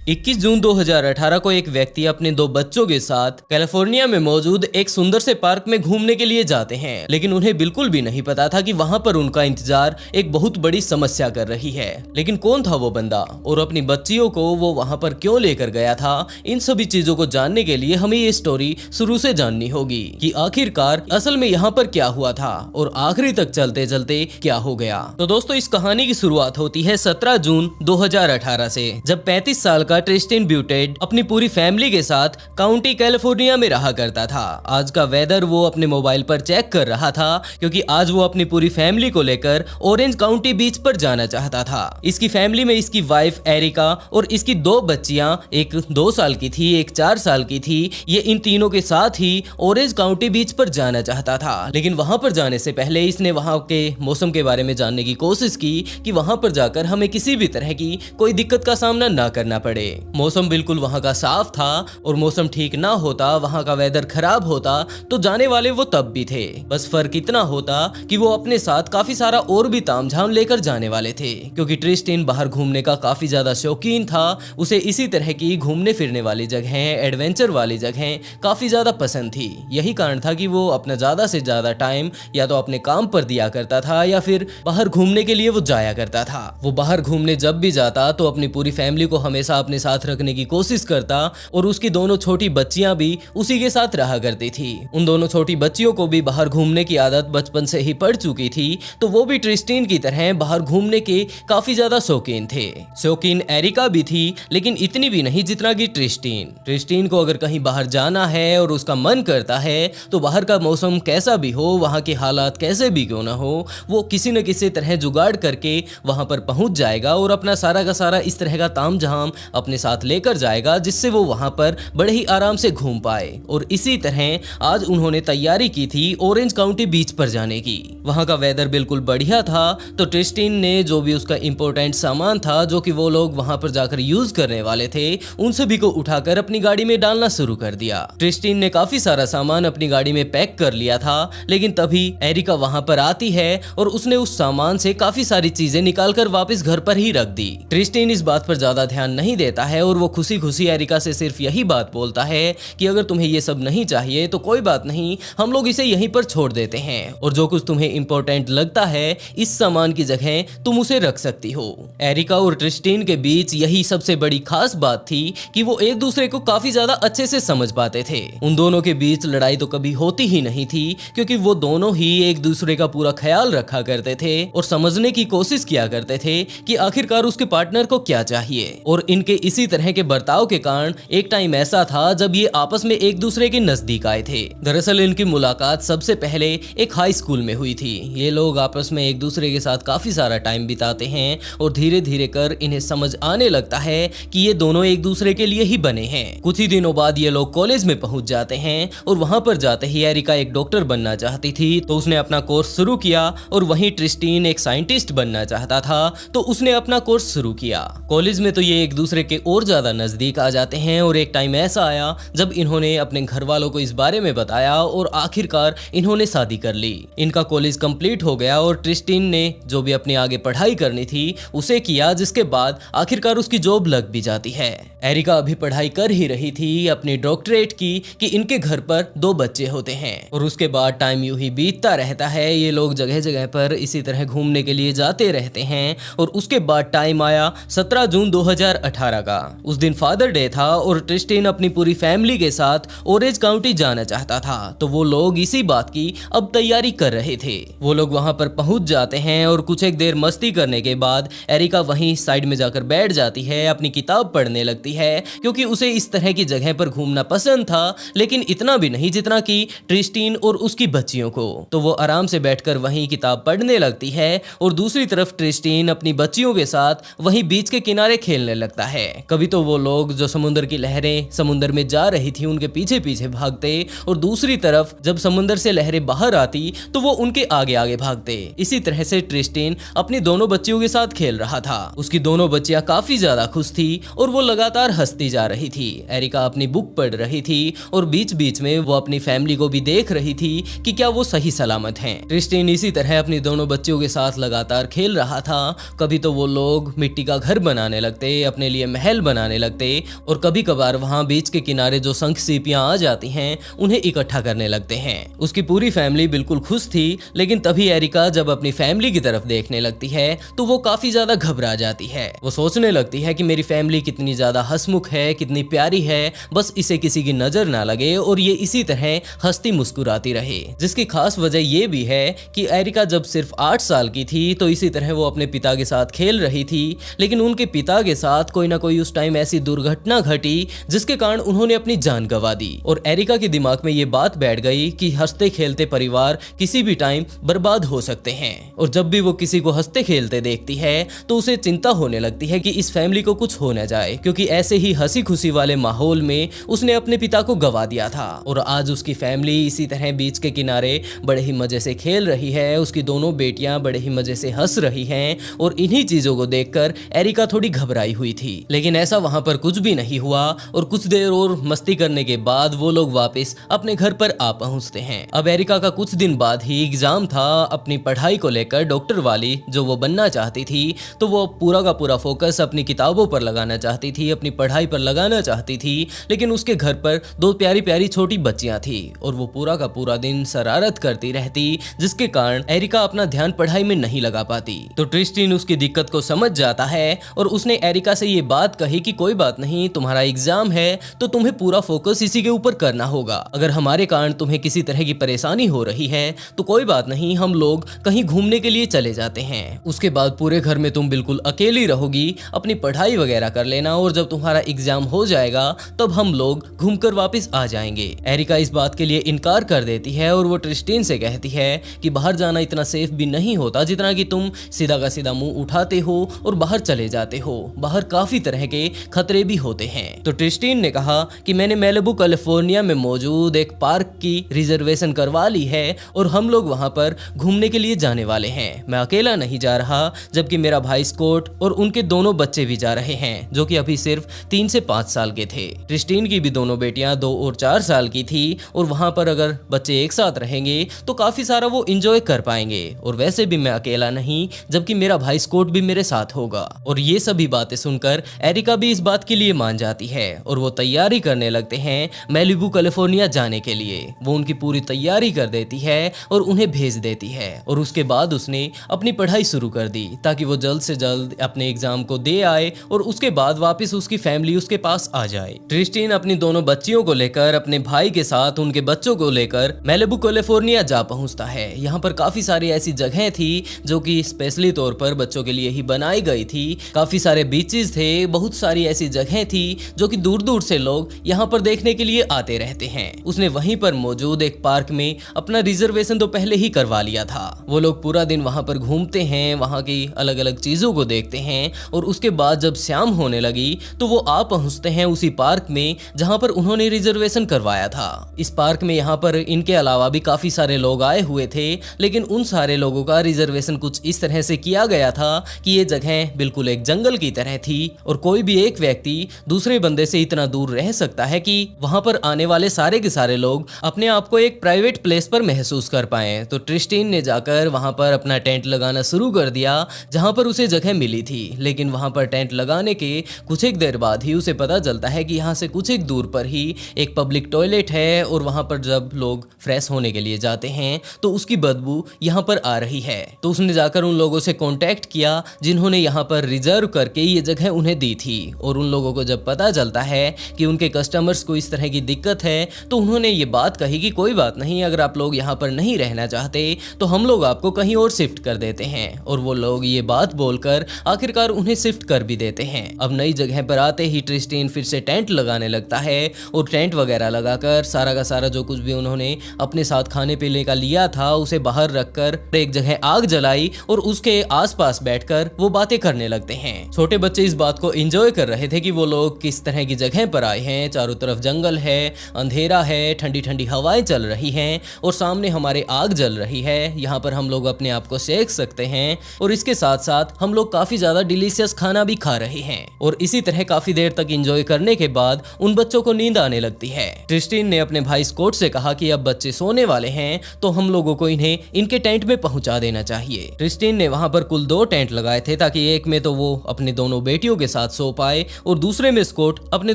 21 जून 2018 को एक व्यक्ति अपने 2 बच्चों के साथ कैलिफोर्निया में मौजूद एक सुंदर से पार्क में घूमने के लिए जाते हैं, लेकिन उन्हें बिल्कुल भी नहीं पता था कि वहां पर उनका इंतजार एक बहुत बड़ी समस्या कर रही है। लेकिन कौन था वो बंदा और अपनी बच्चियों को वो वहां पर क्यों लेकर गया था, इन सभी चीजों को जानने के लिए हमें ये स्टोरी शुरू से जाननी होगी कि आखिरकार असल में यहाँ पर क्या हुआ था और आखिरी तक चलते चलते क्या हो गया। तो दोस्तों, इस कहानी की शुरुआत होती है 17 जून 2018 से, जब 35 साल का ट्रिस्टिन ब्यूटेड अपनी पूरी फैमिली के साथ काउंटी कैलिफोर्निया में रहा करता था। आज का वेदर वो अपने मोबाइल पर चेक कर रहा था क्योंकि आज वो अपनी पूरी फैमिली को लेकर ऑरेंज काउंटी बीच पर जाना चाहता था। इसकी फैमिली में इसकी वाइफ एरिका और इसकी 2 बच्चियां, एक 2 साल की थी, एक 4 साल की थी। ये इन तीनों के साथ ही ऑरेंज काउंटी बीच पर जाना चाहता था, लेकिन वहां पर जाने से पहले इसने वहां के मौसम के बारे में जानने की कोशिश की कि वहां पर जाकर हमें किसी भी तरह की कोई दिक्कत का सामना ना करना पड़े। मौसम बिल्कुल वहां का साफ था और मौसम ठीक ना होता, वहां का वेदर खराब होता तो जाने वाले वो तब भी थे। बस फर्क इतना होता कि वो अपने साथ काफी सारा और भी तामझाम लेकर जाने वाले थे, क्योंकि ट्रिस्टिन बाहर घूमने का काफी ज्यादा शौकीन था। उसे इसी तरह की घूमने फिरने वाली जगह, एडवेंचर वाली जगह काफी ज्यादा पसंद थी। यही कारण था कि वो अपना ज्यादा से ज्यादा टाइम या तो अपने काम पर दिया करता था या फिर बाहर घूमने के लिए वो जाया करता था। वो बाहर घूमने जब भी जाता तो अपनी पूरी फैमिली को हमेशा अपने साथ रखने की कोशिश करता और उसकी दोनों छोटी बच्चियां भी उसी के साथ रहा करती थी। उन दोनों छोटी बच्चियों को भी बाहर घूमने की आदत बचपन से ही पड़ चुकी थी, तो वो भी ट्रिस्टिन की तरह बाहर घूमने के काफी ज्यादा शौकीन थे। शौकीन एरिका भी थी, लेकिन इतनी भी नहीं जितना कि ट्रिस्टिन। ट्रिस्टिन को अगर कहीं बाहर जाना है और उसका मन करता है तो बाहर का मौसम कैसा भी हो, वहां के हालात कैसे भी क्यों ना हो, वो किसी न किसी तरह जुगाड़ करके वहां पर पहुंच जाएगा और अपना सारा का सारा इस तरह का तामझाम अपने साथ लेकर जाएगा, जिससे वो वहां पर बड़े ही आराम से घूम पाए। और इसी तरह आज उन्होंने तैयारी की थी ऑरेंज काउंटी बीच पर जाने की। वहां का वेदर बिल्कुल बढ़िया था, तो ट्रिस्टिन ने जो भी उसका इंपॉर्टेंट सामान था जो कि वो लोग वहां पर जाकर यूज करने वाले थे, उन सभी को उठाकर अपनी गाड़ी में डालना शुरू कर दिया। ट्रिस्टिन ने काफी सारा सामान अपनी गाड़ी में पैक कर लिया था, लेकिन तभी एरिका वहां पर आती है और उसने उस सामान से काफी सारी चीजें निकालकर वापस घर पर ही रख दी। ट्रिस्टिन इस बात पर ज्यादा ध्यान नहीं देता है और वो खुशी खुशी एरिका से सिर्फ यही बात बोलता है कि अगर तुम्हें ये सब नहीं चाहिए तो कोई बात नहीं, हम लोग इसे यहीं पर छोड़ देते हैं और जो कुछ तुम्हें इंपॉर्टेंट लगता है इस सामान की जगह तुम उसे रख सकती हो। एरिका और ट्रिस्टिन के बीच यही सबसे बड़ी खास बात थी कि वो एक दूसरे को काफी ज्यादा अच्छे से समझ पाते थे। उन दोनों के बीच लड़ाई तो कभी होती ही नहीं थी, क्योंकि वो दोनों ही एक दूसरे का पूरा ख्याल रखा करते थे और समझने की कोशिश किया करते थे कि आखिरकार उसके पार्टनर को क्या चाहिए। और इनके इसी तरह के बर्ताव के कारण एक टाइम ऐसा था जब ये आपस में एक दूसरे के नजदीक आए थे। दरअसल इनकी मुलाकात सबसे पहले एक हाई स्कूल में हुई थी। ये लोग आपस में एक दूसरे के साथ काफी सारा टाइम बिताते हैं और धीरे धीरे कर इन्हें समझ आने लगता है कि ये दोनों एक दूसरे के लिए ही बने हैं। कुछ ही दिनों बाद ये लोग कॉलेज में पहुंच जाते हैं और वहां पर जाते ही एरिका एक डॉक्टर बनना चाहती थी, तो उसने अपना कोर्स शुरू किया और वहीं ट्रिस्टिन एक साइंटिस्ट बनना चाहता था, तो उसने अपना कोर्स शुरू किया। कॉलेज में तो ये एक दूसरे के और ज्यादा नजदीक आ जाते हैं और एक टाइम ऐसा आया जब इन्होंने अपने घर वालों को इस बारे में बताया और आखिरकार इन्होंने शादी कर ली। इनका कॉलेज कंप्लीट हो गया और ट्रिस्टिन ने जो भी अपनी आगे पढ़ाई करनी थी उसे किया, जिसके बाद आखिरकार उसकी जॉब लग भी जाती है। एरिका अभी पढ़ाई कर ही रही थी अपनी डॉक्टरेट की कि इनके घर पर 2 बच्चे होते हैं और उसके बाद टाइम यूं ही बीतता रहता है। ये लोग जगह जगह पर इसी तरह घूमने के लिए जाते रहते हैं और उसके बाद टाइम आया 17 जून 2018 का। उस दिन फादर डे था और ट्रिस्टिन अपनी पूरी फैमिली के साथ ऑरेंज काउंटी जाना चाहता था, तो वो लोग इसी बात की अब तैयारी कर रहे थे। वो लोग वहां पर पहुंच जाते हैं और कुछ एक देर मस्ती करने के बाद एरिका वहीं साइड में जाकर बैठ जाती है, अपनी किताब पढ़ने लगती है, क्योंकि उसे इस तरह की जगह पर घूमना पसंद था, लेकिन इतना भी नहीं जितना कि ट्रिस्टिन और उसकी बच्चियों को। तो वो आराम से बैठकर वहीं किताब पढ़ने लगती है और दूसरी तरफ ट्रिस्टिन अपनी बच्चियों के साथ वहीं बीच के किनारे खेलने लगता है। कभी तो वो लोग जो समुद्र की लहरें समुद्र में जा रही थी उनके पीछे पीछे भागते और दूसरी तरफ जब समुद्र से लहरें बाहर आती तो वो उनके आगे आगे भागते। इसी तरह से ट्रिस्टिन अपनी दोनों बच्चियों के साथ खेल रहा था। उसकी दोनों बच्चियां काफी ज्यादा खुश थी और वो लगातार हंसती जा रही थी। एरिका अपनी बुक पढ़ रही थी और बीच बीच में वो अपनी फैमिली को भी देख रही थी कि क्या वो सही सलामत हैं। ट्रिस्टिन इसी तरह अपनी दोनों बच्चियों के साथ लगातार खेल रहा था। कभी तो वो लोग मिट्टी का घर बनाने लगते, अपने लिए महल बनाने लगते और कभी कभार वहाँ बीच के किनारे जो शंख सीपियां आ जाती हैं उन्हें इकट्ठा करने लगते हैं। उसकी पूरी फैमिली बिल्कुल खुश थी, लेकिन तभी एरिका जब अपनी फैमिली की तरफ देखने लगती है तो वो काफी ज्यादा घबरा जाती है। वो सोचने लगती है कि मेरी फैमिली कितनी ज्यादा हंसमुख है, कितनी प्यारी है, बस इसे किसी की नजर ना लगे और ये इसी तरह हंसती मुस्कुराती रहे। जिसकी खास वजह ये भी है कि एरिका जब सिर्फ 8 साल की थी तो इसी तरह वो अपने पिता के साथ खेल रही थी, लेकिन उनके पिता के साथ कोई ना कोई उस टाइम ऐसी दुर्घटना घटी जिसके कारण उन्होंने अपनी जान गंवा दी। और एरिका के दिमाग में ये बात बैठ गई कि हंसते खेलते परिवार किसी भी टाइम बर्बाद हो सकते हैं। और जब भी वो किसी को हंसते खेलते देखती है तो उसे चिंता होने लगती है कि इस फैमिली को कुछ हो न जाए, क्योंकि ऐसे ही हंसी खुशी वाले माहौल में उसने अपने पिता को गंवा दिया था। और आज उसकी फैमिली इसी तरह बीच के किनारे बड़े ही मजे से खेल रही है, उसकी दोनों बेटियां बड़े ही मजे से हंस रही हैं और इन्हीं चीजों को देखकर एरिका थोड़ी घबराई हुई थी। लेकिन ऐसा वहां पर कुछ भी नहीं हुआ और कुछ देर और मस्ती करने के बाद वो लोग वापस अपने घर पर आ पहुंचते हैं। अब एरिका का कुछ दिन बाद ही एग्जाम था अपनी पढ़ाई को लेकर, डॉक्टर वाली जो वो बनना चाहती थी, तो वो पूरा का पूरा फोकस अपनी किताबों पर लगाना चाहती थी, अपनी पढ़ाई पर लगाना चाहती थी। लेकिन उसके घर पर 2 प्यारी प्यारी छोटी बच्चियां थी और वो पूरा का पूरा दिन शरारत करती रहती, जिसके कारण एरिका अपना ध्यान पढ़ाई में नहीं लगा पाती। तो ट्रिस्टिन उसकी दिक्कत को समझ जाता है और उसने एरिका से ये बात कही कि कोई बात नहीं, तुम्हारा एग्जाम है तो तुम्हें पूरा फोकस इसी के ऊपर करना होगा। अगर हमारे कारण तुम्हें किसी तरह की परेशानी हो रही है तो कोई बात नहीं, हम लोग कहीं घूमने के लिए चले जाते हैं। उसके बाद पूरे घर में तुम बिल्कुल अकेली रहोगी, अपनी पढ़ाई वगैरह कर लेना और जब तुम्हारा एग्जाम हो जाएगा तब हम लोग घूमकर वापस आ जाएंगे। एरिका इस बात के लिए इनकार कर देती है और वो ट्रिस्टिन से कहती है कि बाहर जाना इतना सेफ भी नहीं होता जितना कि तुम सीधा का सीधा मुंह उठाते हो और बाहर चले जाते हो। बाहर काफी तरह के खतरे भी होते हैं। तो ट्रिस्टिन ने कहा कि मैंने मैलिबू कैलिफोर्निया में मौजूद एक पार्क की रिजर्वेशन करवा ली है और हम लोग वहां पर घूमने के लिए जाने वाले हैं। मैं अकेला नहीं जा रहा, जबकि मेरा भाई स्कॉट और उनके दोनों बच्चे भी जा रहे हैं जो कि अभी सिर्फ 3 से 5 साल के थे। ट्रिस्टिन की भी दोनों बेटियां 2 और 4 साल की थी और वहां पर अगर बच्चे एक साथ रहेंगे तो काफी सारा वो एंजॉय कर पाएंगे। और वैसे भी मैं अकेला नहीं, जबकि मेरा भाई स्कॉट भी मेरे साथ होगा। और ये सभी बातें सुनकर एरिका भी इस बात के लिए मान जाती है और वो तैयारी करने लगते हैं मैलिबू कैलिफोर्निया जाने के लिए। वो उनकी पूरी तैयारी कर देती है और उन्हें भेज देती है और उसके बाद उसने अपनी पढ़ाई शुरू कर दी ताकि वो जल्द से जल्द अपने एग्जाम को दे आए और उसके बाद वापस उसकी फैमिली उसके पास आ जाए। ट्रिस्टिन अपनी दोनों बच्चियों को लेकर, अपने भाई के साथ उनके बच्चों को लेकर मैलिबू कैलिफोर्निया जा पहुंचता है। यहाँ पर काफी सारी ऐसी जगहें थी जो कि स्पेशली तौर पर बच्चों के लिए ही बनाई गई थी। काफी सारे बीचेस थे, बहुत सारी ऐसी जगहें थी जो कि दूर दूर से लोग यहाँ पर देखने के लिए आते रहते हैं। उसने वहीं पर मौजूद एक पार्क में अपना रिजर्वेशन तो पहले ही करवा लिया था। वो लोग पूरा दिन वहां पर घूमते हैं, वहां की अलग अलग चीजों को देखते हैं और उसके बाद जब शाम होने लगी तो वो आ पहुंचते हैं उसी पार्क में जहां पर उन्होंने रिजर्वेशन करवाया था। इस पार्क में यहाँ पर इनके अलावा भी काफी सारे लोग आए हुए थे, लेकिन उन सारे लोगों का रिजर्वेशन कुछ इस तरह से किया गया था कि ये जगह बिल्कुल एक जंगल की तरह थी और कोई भी एक व्यक्ति दूसरे बंदे से इतना दूर रह सकता है कि वहां पर आने वाले सारे के सारे लोग अपने आप को एक प्राइवेट प्लेस पर महसूस कर पाए। तो ट्रिस्टिन ने जाकर वहां पर अपना टेंट लगाना शुरू कर दिया जहां पर उसे जगह मिली थी। लेकिन वहां पर टेंट लगाने के कुछ एक देर बाद ही उसे पता चलता है कि यहाँ से कुछ एक दूर पर ही एक पब्लिक टॉयलेट है और वहां पर जब लोग फ्रेश होने के लिए जाते हैं तो उसकी बदबू यहाँ पर आ रही है। तो उसने जाकर उन लोगों से कांटेक्ट किया जिन्होंने यहाँ पर रिजर्व करके ये जगह उन्हें दी थी और उन लोगों को जब पता चलता है कि उनके कस्टमर्स को इस तरह की दिक्कत है तो उन्होंने ये बात कही कि कोई बात नहीं, अगर आप लोग यहाँ पर नहीं रहना चाहते तो हम लोग आपको कहीं और शिफ्ट कर देते हैं। और वो लोग ये बात बोलकर आखिरकार उन्हें शिफ्ट कर भी देते हैं। अब नई जगह पर आते ही ट्रिस्टिन फिर से टेंट लगाने लगता है और टेंट वगैरह लगाकर सारा का सारा जो कुछ भी उन्होंने अपने साथ खाने पीने का लिया था उसे बाहर रखकर एक जगह आग जलाई और उसके आसपास बैठकर वो बातें करने लगते हैं। छोटे बच्चे इस बात को एंजॉय कर रहे थे कि वो लोग किस तरह की जगह पर आए हैं। चारों तरफ जंगल है, अंधेरा है, ठंडी ठंडी हवाएं चल रही हैं और सामने हमारे आग जल रही है। यहाँ पर हम लोग अपने आप को सेक सकते हैं और इसके साथ साथ हम लोग काफी ज्यादा डिलीशियस खाना भी खा रहे हैं। और इसी तरह काफी देर तक एंजॉय करने के बाद उन बच्चों को नींद आने लगती है। ट्रिस्टिन ने अपने भाई स्कॉट से कहा कि अब बच्चे सोने वाले हैं तो हम लोगों को इन्हें इनके टेंट में पहुंचा देना चाहिए। ट्रिस्टिन ने वहां पर कुल 2 टेंट लगाए थे ताकि एक में तो वो अपनी दोनों बेटियों के साथ सो पाए और दूसरे में स्कॉट अपने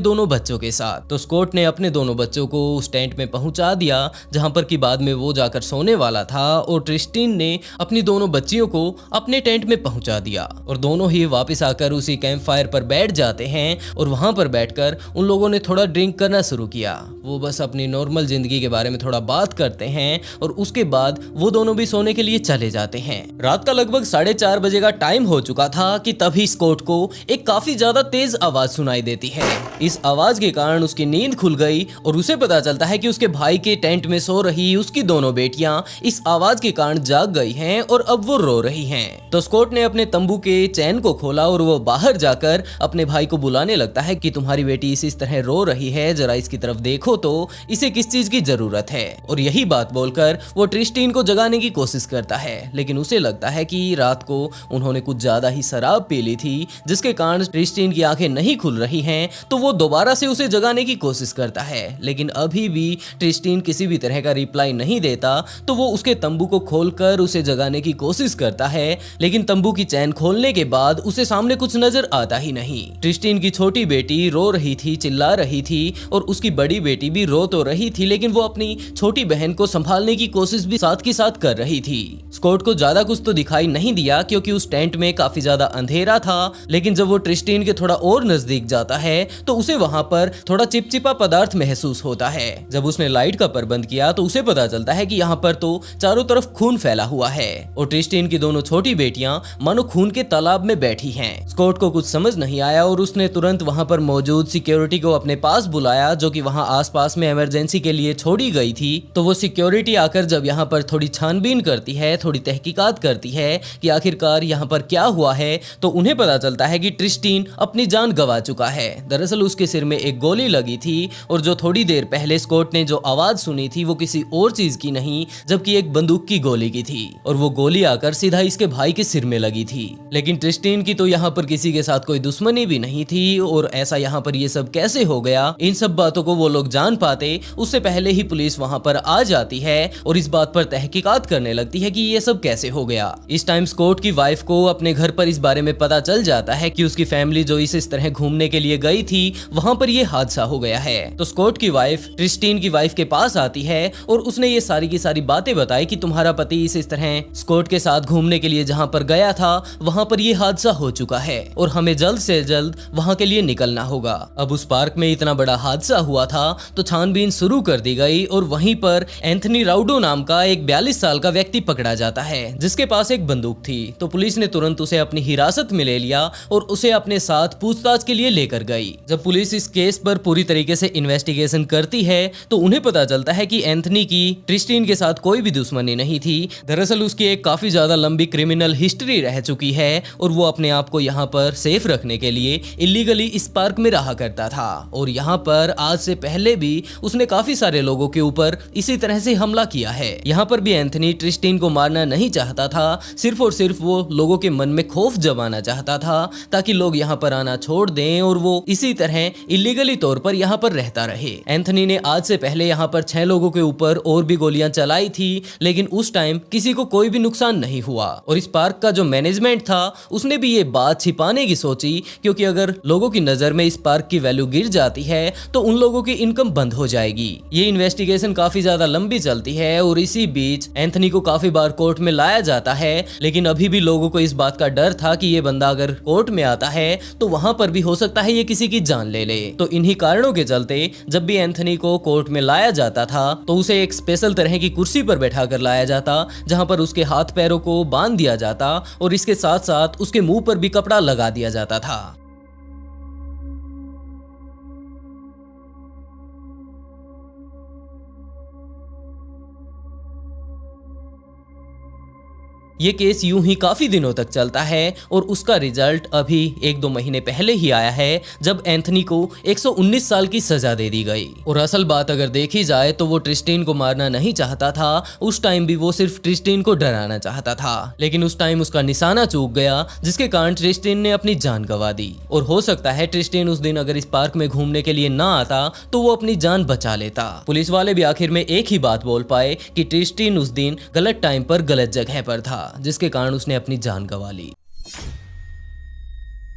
दोनों बच्चों के साथ। तो स्कॉट ने अपने दोनों बच्चों को उस टेंट में पहुंचा दिया जहां पर कि बाद में वो जाकर सोने वाला था, और ट्रिस्टीन ने अपनी दोनों बच्चियों को अपने टेंट में पहुंचा दिया और दोनों ही वापस आकर उसी कैंप फायर पर बैठ जाते हैं और वहां पर बैठकर उन लोगों ने थोड़ा ड्रिंक करना शुरू किया। वो बस अपनी नॉर्मल जिंदगी के बारे में थोड़ा बात करते हैं और उसके बाद वो दोनों भी सोने के लिए चले जाते हैं। रात का लगभग 4:30 बजे का टाइम हो चुका था कि तभी स्कॉट को एक काफी ज्यादा तेज आवाज सुनाई देती है। इस आवाज के कारण उसकी नींद खुल गई और उसे पता चलता है कि उसके भाई के टेंट में सो रही उसकी दोनों बेटियां इस आवाज के कारण जाग गई हैं और अब वो रो रही हैं। तो स्कॉट ने अपने तंबू के चैन को खोला और वो बाहर जाकर अपने भाई को बुलाने लगता है कि तुम्हारी बेटी इस तरह रो रही है, जरा इसकी तरफ देखो तो इसे किस चीज की जरूरत है। और यही बात बोलकर वो ट्रिस्टीन को जगाने की कोशिश करता है, लेकिन उसे लगता है कि रात को उन्होंने कुछ ज्यादा ही शराब पी ली थी जिसके कारण ट्रिस्टीन की आंखें नहीं खुल रही हैं। तो वो दोबारा से उसे जगाने की कोशिश करता है, लेकिन अभी भी ट्रिस्टीन किसी भी तरह का रिप्लाई नहीं देता। तो वो उसके तंबू को खोलकर उसे जगाने की कोशिश करता है, लेकिन तंबू की चैन खोलने के बाद उसे सामने कुछ नजर आता ही नहीं। ट्रिस्टीन की छोटी बेटी रो रही थी, चिल्ला रही थी, और उसकी बड़ी बेटी भी रो तो रही थी, लेकिन वो अपनी छोटी बहन को संभालने की कोशिश भी साथ के साथ कर रही थी। स्कॉट को ज्यादा कुछ तो दिखाई नहीं दिया क्योंकि उस टेंट में काफी ज्यादा अंधेरा था, लेकिन जब वो ट्रिस्टीन के थोड़ा और नजदीक जाता है तो उसे वहां पर थोड़ा चिपचिपा पदार्थ महसूस होता है। जब उसने लाइट का प्रबंध किया तो उसे पता चलता है कि यहाँ पर तो चारों तरफ खून फैला हुआ है और ट्रिस्टीन की दोनों छोटी बेटियां मानो खून के तालाब में बैठी हैं। स्कॉट को कुछ समझ नहीं आया और उसने तुरंत वहां पर मौजूद सिक्योरिटी को अपने पास बुलाया, जो कि वहां आसपास में इमरजेंसी के लिए छोड़ी गई थी। तो वो सिक्योरिटी आकर जब यहाँ पर थोड़ी छानबीन करती है, थोड़ी तहकीकात करती है कि आखिरकार यहाँ पर क्या हुआ है, तो उन्हें पता चलता है कि ट्रिस्टीन अपनी जान गंवा चुका है। दरअसल उसके सिर में एक गोली लगी थी और जो थोड़ी देर पहले स्कॉट ने जो आवाज सुनी थी वो किसी और चीज की नहीं जबकि एक बंदूक की गोली की थी, और वो गोली आकर सीधा इसके भाई के सिर में लगी थी। लेकिन ट्रिस्टीन की तो यहाँ पर किसी के साथ कोई दुश्मनी भी नहीं थी, और ऐसा यहाँ पर ये सब कैसे हो गया, इन सब बातों को वो लोग जान पाते उससे पहले ही पुलिस वहां पर आ जाती है और इस बात पर तहकीकात करने लगती है कि ये सब कैसे हो गया। इस टाइम स्कॉट की वाइफ को अपने घर पर इस बारे में पता चल जाता है कि उसकी फैमिली जो इस तरह घूमने के लिए गई थी वहां पर ये हादसा हो गया है। तो स्कॉट की वाइफ ट्रिस्टीन की वाइफ के पास आती है और उसने ये सारी की सारी बातें बताई कि तुम्हारा पति इस तरह स्कॉट के साथ घूमने के लिए जहां पर गया था वहां पर ये हादसा हो चुका है और हमें जल्द से जल्द वहां के लिए निकलना होगा। अब उस पार्क में इतना बड़ा हादसा हुआ था तो छानबीन शुरू कर दी गई और वहीं पर एंथनी राउडो नाम का एक 42 साल का व्यक्ति पकड़ा जाता है जिसके पास एक बंदूक थी। तो पुलिस ने तुरंत उसे अपनी हिरासत में ले लिया और उसे अपने साथ पूछताछ के लिए लेकर गई। जब पुलिस इस केस पर पूरी तरीके से इन्वेस्टिगेशन करती है तो उन्हें पता चलता है कि एंथनी की ट्रिस्टीन के साथ कोई भी दुश्मनी नहीं थी। दरअसल उसकी एक काफी ज्यादा लंबी क्रिमिनल हिस्ट्री रह चुकी है और वो अपने आप को यहाँ पर सेफ रखने के लिए इलीगली इस पार्क में रहा करता था और यहाँ पर आज से पहले भी उसने काफी सारे लोगों के ऊपर इसी तरह से हमला किया है। यहाँ पर भी एंथनी ट्रिस्टीन को मारना नहीं चाहता था, सिर्फ और सिर्फ वो लोगों के मन में खौफ जमाना चाहता था ताकि लोग यहाँ पर आना छोड़ दें और वो इसी तरह इलीगली तौर पर यहाँ पर रहता रहे। एंथनी ने आज से पहले यहाँ पर 6 लोगों के ऊपर और भी गोलियां चलाई थी, लेकिन उस टाइम किसी को कोई भी नुकसान नहीं हुआ और इस पार्क का जो मैनेजमेंट था उसने भी ये बात छिपाने की सोची, क्योंकि अगर लोगों की नजर में इस पार्क की वैल्यू गिर जाती है तो उन लोगों की इनकम बंद हो जाएगी। ये इन्वेस्टिगेशन काफी ज्यादा लंबी चलती है और इसी बीच एंथनी को काफी बार कोर्ट में लाया जाता है, लेकिन अभी भी लोगों को इस बात का डर था कि ये बंदा अगर कोर्ट में आता है तो वहां पर भी हो सकता है ये किसी की जान ले ले। तो इन्हीं कारणों के चलते जब भी एंथनी को कोर्ट में लाया जाता था तो उसे एक स्पेशल तरह की कुर्सी पर बैठा कर लाया जाता जहां पर उसके हाथ पैरों को बांध दिया जाता और इसके साथ साथ उसके मुंह पर भी कपड़ा लगा दिया जाता था। ये केस यूं ही काफी दिनों तक चलता है और उसका रिजल्ट अभी 1-2 महीने पहले ही आया है जब एंथनी को 119 साल की सजा दे दी गई। और असल बात अगर देखी जाए तो वो ट्रिस्टीन को मारना नहीं चाहता था, उस टाइम भी वो सिर्फ ट्रिस्टीन को डराना चाहता था, लेकिन उस टाइम उसका निशाना चूक गया जिसके कारण ट्रिस्टीन ने अपनी जान गंवा दी। और हो सकता है ट्रिस्टीन उस दिन अगर इस पार्क में घूमने के लिए ना आता तो वो अपनी जान बचा लेता। पुलिस वाले भी आखिर में एक ही बात बोल पाए कि ट्रिस्टीन उस दिन गलत टाइम पर गलत जगह पर था जिसके कारण उसने अपनी जान गंवा ली।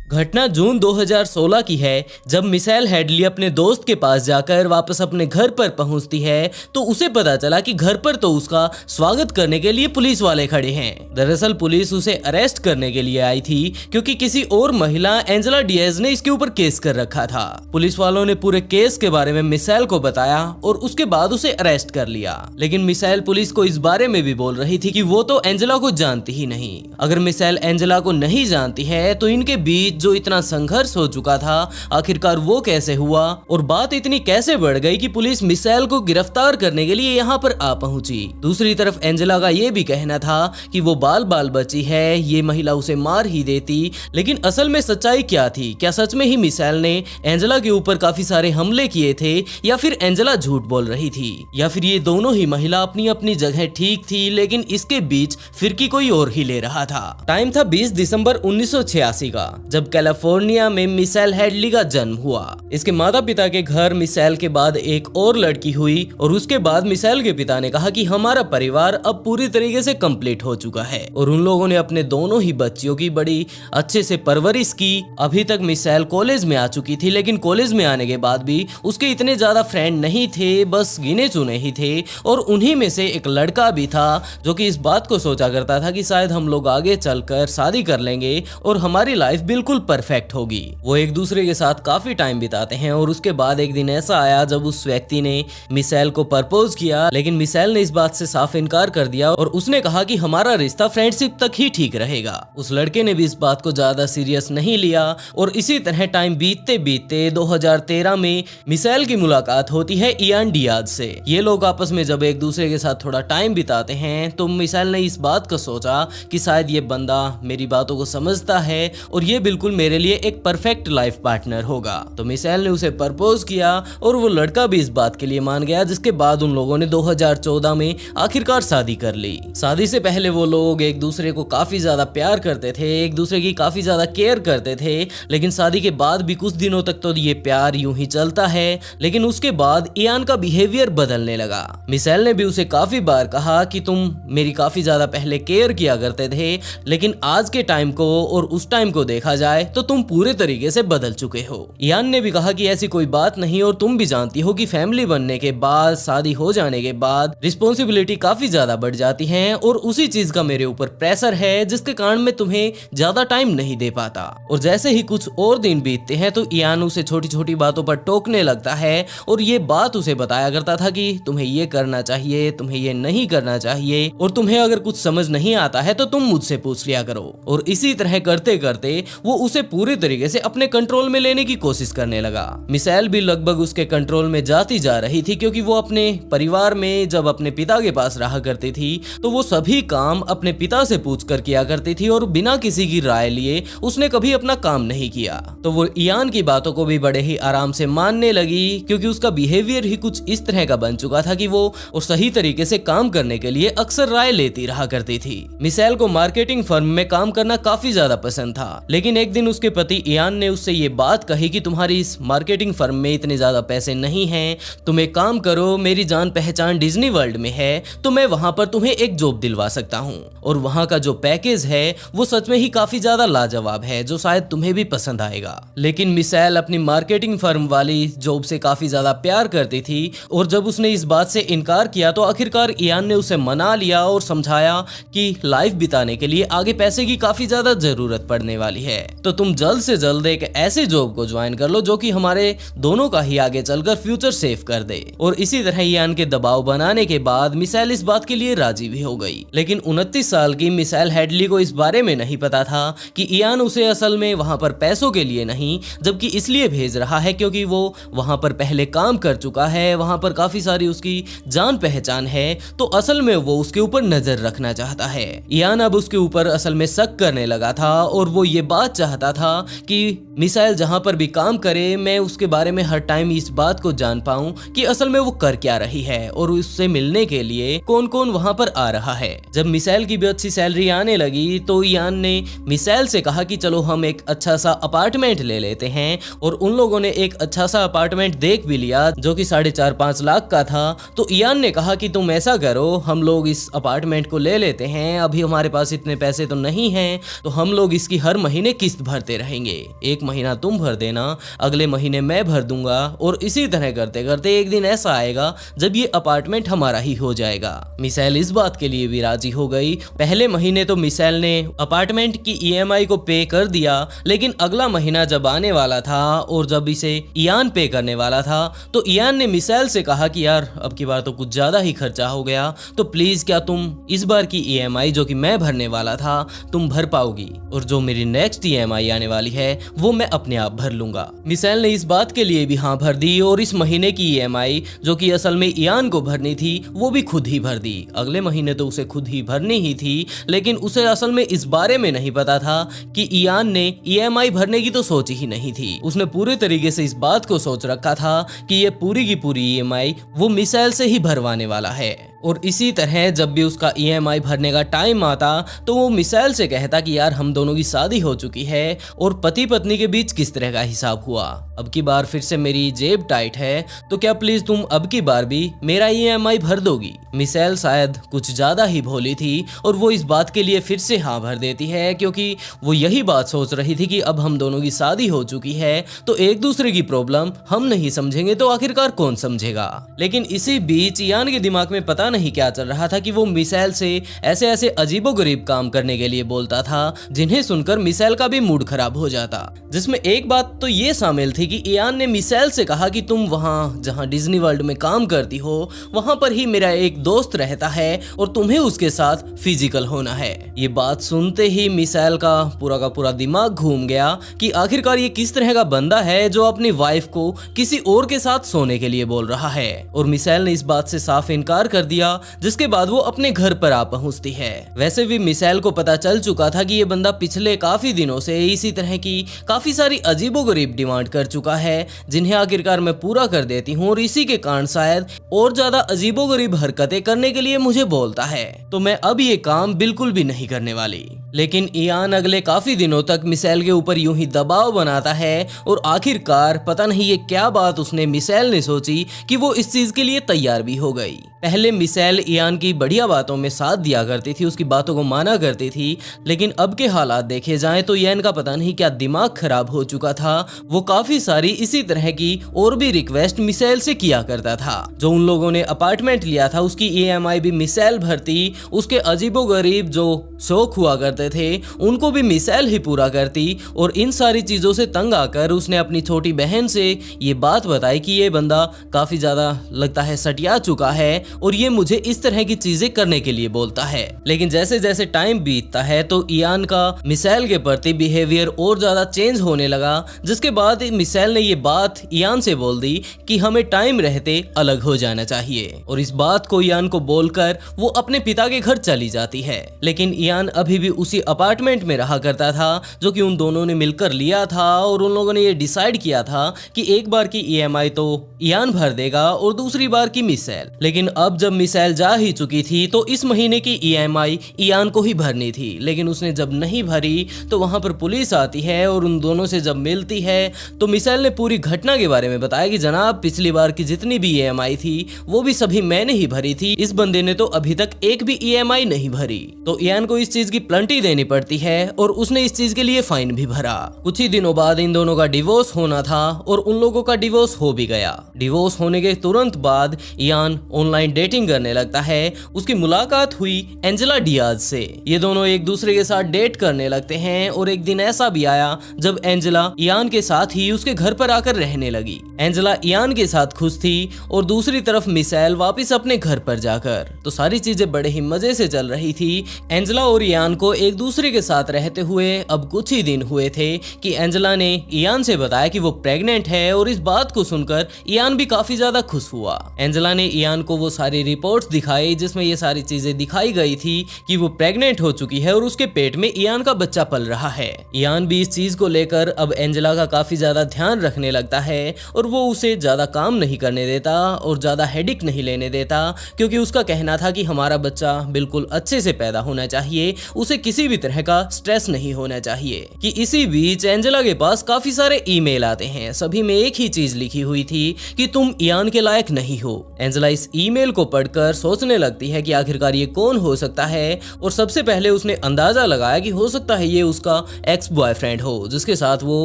घटना जून 2016 की है, जब मिशेल हेडली अपने दोस्त के पास जाकर वापस अपने घर पर पहुंचती है तो उसे पता चला कि घर पर तो उसका स्वागत करने के लिए पुलिस वाले खड़े हैं। दरअसल पुलिस उसे अरेस्ट करने के लिए आई थी क्योंकि किसी और महिला एंजेला डिएज ने इसके ऊपर केस कर रखा था। पुलिस वालों ने पूरे केस के बारे में मिशेल को बताया और उसके बाद उसे अरेस्ट कर लिया। लेकिन मिशेल पुलिस को इस बारे में भी बोल रही थी कि वो तो एंजेला को जानती ही नहीं। अगर मिशेल एंजेला को नहीं जानती है तो इनके बीच जो इतना संघर्ष हो चुका था आखिरकार वो कैसे हुआ और बात इतनी कैसे बढ़ गई कि पुलिस मिशेल को गिरफ्तार करने के लिए यहाँ पर आ पहुंची। दूसरी तरफ एंजेला का ये भी कहना था कि वो बाल बची है, ये महिला उसे मार ही देती। लेकिन असल में सच्चाई क्या थी? क्या सच में ही मिशेल ने एंजेला के ऊपर काफी सारे हमले किए थे या फिर एंजेला झूठ बोल रही थी या फिर ये दोनों ही महिला अपनी अपनी जगह ठीक थी लेकिन इसके बीच फिरकी कोई और ही ले रहा था। टाइम था 20 दिसंबर 1986 का, जब कैलिफोर्निया में मिशेल हेडली का जन्म हुआ। इसके माता पिता के घर मिशेल के बाद एक और लड़की हुई और उसके बाद मिशेल के पिता ने कहा कि हमारा परिवार अब पूरी तरीके से कंप्लीट हो चुका है और उन लोगों ने अपने दोनों ही बच्चियों की बड़ी अच्छे से परवरिश की। अभी तक मिशेल कॉलेज में आ चुकी थी लेकिन कॉलेज में आने के बाद भी उसके इतने ज्यादा फ्रेंड नहीं थे, बस गिने चुने ही थे और उन्हीं में से एक लड़का भी था जो कि इस बात को सोचा करता था कि शायद हम लोग आगे चलकर शादी कर लेंगे और हमारी लाइफ बिल्कुल परफेक्ट होगी। वो एक दूसरे के साथ काफी टाइम बिताते हैं और उसके बाद एक दिन ऐसा आया जब उस व्यक्ति ने मिशेल को प्रपोज किया, लेकिन मिशेल ने इस बात से साफ इनकार कर दिया और उसने कहा कि हमारा रिश्ता फ्रेंडशिप तक ही ठीक रहेगा। उस लड़के ने भी इस बात को ज्यादा सीरियस नहीं लिया और इसी तरह टाइम बीतते बीतते 2013 में मिशेल की मुलाकात होती है इयान डियाज से। ये लोग आपस में जब एक दूसरे के साथ थोड़ा टाइम बिताते हैं तो मिशेल ने इस बात को सोचा कि शायद ये बंदा मेरी बातों को समझता है और ये बिल्कुल मेरे लिए एक परफेक्ट लाइफ पार्टनर होगा। तो मिशेल ने उसे प्रपोज किया और वो लड़का भी इस बात के लिए मान गया, जिसके बाद उन लोगों ने 2014 में आखिरकार शादी कर ली। शादी से पहले वो लोग एक दूसरे को काफी ज्यादा प्यार करते थे, एक दूसरे की काफी ज्यादा केयर करते थे, लेकिन शादी के बाद भी कुछ दिनों तक तो ये प्यार यूं ही चलता है। लेकिन उसके बाद इयान का बिहेवियर बदलने लगा। मिशेल ने भी उसे काफी बार कहा कि तुम मेरी काफी ज्यादा पहले केयर किया करते थे, लेकिन आज के टाइम को और उस टाइम को देखा जाए तो तुम पूरे तरीके से बदल चुके हो। इयान ने भी कहा कि ऐसी कोई बात नहीं और तुम भी जानती हो कि फैमिली बनने के बाद, शादी हो जाने के बाद रिस्पॉन्सिबिलिटी काफी ज्यादा बढ़ जाती है और उसी चीज का मेरे ऊपर प्रेशर है जिसके कारण मैं तुम्हें ज्यादा टाइम नहीं दे पाता। और जैसे ही कुछ और दिन बीतते हैं तो इयान उसे छोटी छोटी बातों पर टोकने लगता है और ये बात उसे बताया करता था कि तुम्हें ये करना चाहिए, तुम्हें ये नहीं करना चाहिए और तुम्हें अगर कुछ समझ नहीं आता है तो तुम मुझसे पूछ लिया करो। और इसी तरह करते करते वो उसे पूरी तरीके से अपने कंट्रोल में लेने की कोशिश करने लगा। मिशेल भी लगभग उसके कंट्रोल में जाती जा रही थी क्योंकि वो अपने परिवार में जब अपने पिता के पास रहा करती थी तो वो सभी काम अपने पिता से पूछकर किया करती थी और बिना किसी की राय लिए उसने कभी अपना काम नहीं किया। तो वो इयान की बातों को भी बड़े ही आराम से मानने लगी क्योंकि उसका बिहेवियर ही कुछ इस तरह का बन चुका था कि वो और सही तरीके से काम करने के लिए अक्सर राय लेती रहा करती थी। मिशेल को मार्केटिंग फर्म में काम करना काफी ज्यादा पसंद था, लेकिन एक दिन उसके पति इयान ने उससे ये बात कही कि तुम्हारी इस मार्केटिंग फर्म में इतने ज्यादा पैसे नहीं हैं, तुम एक काम करो, मेरी जान पहचान डिज्नी वर्ल्ड में है तो मैं वहां पर तुम्हें एक जॉब दिलवा सकता हूं और वहां का जो पैकेज है वो सच में ही काफी ज्यादा लाजवाब है जो शायद तुम्हें भी पसंद आएगा। लेकिन मिशेल अपनी मार्केटिंग फर्म वाली जॉब से काफी ज्यादा प्यार करती थी और जब उसने इस बात से इनकार किया तो आखिरकार इयान ने उसे मना लिया और समझाया कि लाइफ बिताने के लिए आगे पैसे की काफी ज्यादा जरूरत पड़ने वाली है, तो तुम जल्द से जल्द एक ऐसे जॉब को ज्वाइन कर लो जो कि हमारे दोनों का ही आगे चलकर फ्यूचर सेव कर दे। और इसी तरह इयान के दबाव बनाने के बाद मिशेल इस बात के लिए राजी भी हो गई। लेकिन 29 साल की मिशेल हेडली को इस बारे में नहीं पता था कि इयान उसे असल में वहां पर पैसों के लिए नहीं जबकि इसलिए भेज रहा है क्योंकि वो वहां पर पहले काम कर चुका है, वहां पर काफी सारी उसकी जान पहचान है, तो असल में वो उसके ऊपर नजर रखना चाहता है। इयान अब उसके ऊपर असल में शक करने लगा था और वो ये बात चाहता था कि मिशेल जहां पर भी काम करे मैं उसके बारे में हर टाइम इस बात को जान पाऊं कि असल में वो कर क्या रही है और उससे मिलने के लिए कौन कौन वहां पर आ रहा है। जब मिशेल की भी अच्छी सैलरी आने लगी तो इयान ने मिशेल से कहा कि चलो हम एक अच्छा सा अपार्टमेंट ले लेते हैं और उन लोगों ने एक अच्छा सा अपार्टमेंट देख भी लिया जो कि 4.5-5 लाख का था। तो इयान ने कहा कि तुम ऐसा करो, हम लोग इस अपार्टमेंट को ले लेते हैं, अभी हमारे पास इतने पैसे तो नहीं हैं तो हम लोग इसकी हर महीने किस्त भरते रहेंगे। 1 महीना तुम भर देना, अगले महीने मैं भर दूंगा, और इसी तरह करते करते एक दिन ऐसा आएगा जब ये अपार्टमेंट हमारा ही हो जाएगा। मिशेल इस बात के लिए भी राजी हो गई। पहले महीने तो मिशेल ने अपार्टमेंट की EMI को पे कर दिया, लेकिन अगला महीना जब आने वाला था और जब इसे इयान पे करने वाला था तो इयान ने मिशेल से कहा कि यार अब की बार तो कुछ ज्यादा ही खर्चा हो गया, तो प्लीज क्या तुम इस बार की EMI जो कि मैं भरने वाला था तुम भर पाओगी, और जो मेरी नेक्स्ट EMI आने वाली है वो मैं अपने आप भर लूंगा। मिशेल ने इस बात के लिए भी हाँ भर दी और इस महीने की EMI जो कि असल में इयान को भरनी थी वो भी खुद ही भर दी। अगले महीने तो उसे खुद ही भरनी ही थी, लेकिन उसे असल में इस बारे में नहीं पता था कि इयान ने EMI भरने की तो सोची ही नहीं थी। उसने पूरे तरीके से इस बात को सोच रखा था कि ये पूरी की पूरी EMI वो मिशेल से ही भरवाने वाला है, और इसी तरह जब भी उसका EMI भरने का टाइम आता तो वो मिशेल से कहता कि यार हम दोनों की शादी हो चुकी है और पति पत्नी के बीच किस तरह का हिसाब हुआ, अब की बार फिर से मेरी जेब टाइट है, तो क्या प्लीज तुम अब की बार भी मेरा EMI भर दोगी। मिशेल शायद कुछ ज्यादा ही भोली थी और वो इस बात के लिए फिर से हाँ भर देती है, क्योंकि वो यही बात सोच रही थी कि अब हम दोनों की शादी हो चुकी है तो एक दूसरे की प्रॉब्लम हम नहीं समझेंगे तो आखिरकार कौन समझेगा। लेकिन इसी बीच इयान के दिमाग में पता नहीं क्या चल रहा था कि वो मिशेल से ऐसे ऐसे अजीबोगरीब काम करने के लिए बोलता था जिन्हें सुनकर मिशेल का भी मूड खराब हो जाता, जिसमें एक बात तो ये शामिल थी कि इयान ने मिशेल से कहा कि तुम वहाँ जहाँ डिज्नी वर्ल्ड में काम करती हो वहाँ पर ही मेरा एक दोस्त रहता है और तुम्हें उसके साथ फिजिकल होना है। ये बात सुनते ही मिशेल का पूरा दिमाग घूम गया कि आखिरकार ये किस तरह का बंदा है जो अपनी वाइफ को किसी और के साथ सोने के लिए बोल रहा है, और मिशेल ने इस बात से साफ इनकार कर दिया, जिसके बाद वो अपने घर पर आ पहुंचती है। वैसे भी मिशेल को पता चल चुका था कि ये बंदा पिछले काफी दिनों से इसी तरह की काफी सारी अजीबोगरीब डिमांड कर चुका है, जिन्हें आखिरकार मैं पूरा कर देती हूँ, और इसी के कारण शायद और ज्यादा अजीबोगरीब हरकतें करने के लिए मुझे बोलता है, तो मैं अब ये काम बिल्कुल भी नहीं करने वाली। लेकिन इयान अगले काफी दिनों तक मिशेल के ऊपर यूं ही दबाव बनाता है, और आखिरकार पता नहीं ये क्या बात उसने मिशेल ने सोची कि वो इस चीज के लिए तैयार भी हो गई। पहले मिशेल इयान की बढ़िया बातों में साथ दिया करती थी, उसकी बातों को माना करती थी, लेकिन अब के हालात देखे जाएं तो इयान का पता नहीं क्या दिमाग खराब हो चुका था। वो काफी सारी इसी तरह की और भी रिक्वेस्ट मिशेल से किया करता था। जो उन लोगों ने अपार्टमेंट लिया था उसकी EMI भी मिशेल भरती, उसके अजीबोगरीब जो शौक हुआ करते थे उनको भी मिशेल ही पूरा करती, और इन सारी चीजों से तंग आकर उसने अपनी छोटी बहन से ये बात बताई कि ये बंदा काफी ज्यादा लगता है सटिया चुका है और ये मुझे इस तरह की चीजें करने के लिए बोलता है। लेकिन जैसे जैसे टाइम बीतता है तो इयान का मिशेल के प्रति बिहेवियर और ज्यादा चेंज होने लगा, जिसके बाद मिशेल ने ये बात इयान से बोल दी कि हमें टाइम रहते अलग हो जाना चाहिए, और इस बात को इयान को बोलकर वो अपने पिता के घर चली जाती है। लेकिन इयान अभी भी उसी अपार्टमेंट में रहा करता था जो कि उन दोनों ने मिलकर लिया था, और उन लोगों ने ये डिसाइड किया था कि एक बार की EMI तो इयान भर देगा और दूसरी बार की मिशेल। लेकिन अब जब मिशेल जा ही चुकी थी तो इस महीने की EMI इयान को ही भरनी थी, लेकिन उसने जब नहीं भरी तो वहां पर पुलिस आती है और उन दोनों से जब मिलती है तो मिशेल ने पूरी घटना के बारे में बताया कि जनाब पिछली बार की जितनी भी EMI थी वो भी सभी मैंने ही भरी थी, इस बंदे ने तो अभी तक एक भी EMI नहीं भरी। तो इयान को इस चीज की प्लेंटी देनी पड़ती है और उसने इस चीज के लिए फाइन भी भरा। कुछ ही दिनों बाद इन दोनों का डिवोर्स होना था और उन लोगों का डिवोर्स हो भी गया। डिवोर्स होने के तुरंत बाद इयान ऑनलाइन डेटिंग करने लगता है। उसकी मुलाकात हुई एंजेला डियाज से। ये दोनों एक दूसरे के साथ डेट करने लगते हैं और एक दिन ऐसा भी आया जब एंजेला इयान के साथ ही उसके घर पर आकर रहने लगी। एंजेला इयान के साथ खुश थी और दूसरी तरफ मिशेल वापस अपने घर पर जाकर। तो सारी चीजें बड़े ही मजे से चल रही थी। एंजेला और इयान को एक दूसरे के साथ रहते हुए अब कुछ ही दिन हुए थे कि एंजेला ने इयान से बताया कि वो प्रेग्नेंट है, और इस बात को सुनकर इयान भी काफी ज्यादा खुश हुआ। एंजेला ने इयान को वो सारी रिपोर्ट्स दिखाई जिसमें ये सारी चीजें दिखाई गई थी कि वो प्रेग्नेंट हो चुकी है और उसके पेट में इयान का बच्चा पल रहा है। इयान भी इस चीज को लेकर अब एंजेला का काफी ज्यादा ध्यान रखने लगता है और वो उसे ज्यादा काम नहीं करने देता और ज्यादा हेडेक नहीं लेने देता, क्योंकि उसका कहना था कि हमारा बच्चा बिल्कुल अच्छे से पैदा होना चाहिए, उसे किसी किसी भी तरह का स्ट्रेस नहीं होना चाहिए। कि इसी बीच एंजेला के पास काफी सारे ईमेल आते हैं, सभी में एक ही चीज लिखी हुई थी कि तुम इयान के लायक नहीं हो। एंजेला इस ईमेल को पढ़कर सोचने लगती है कि आखिरकार ये कौन हो सकता है, और सबसे पहले उसने अंदाजा लगाया कि हो सकता है ये उसका एक्स बॉयफ्रेंड हो जिसके साथ वो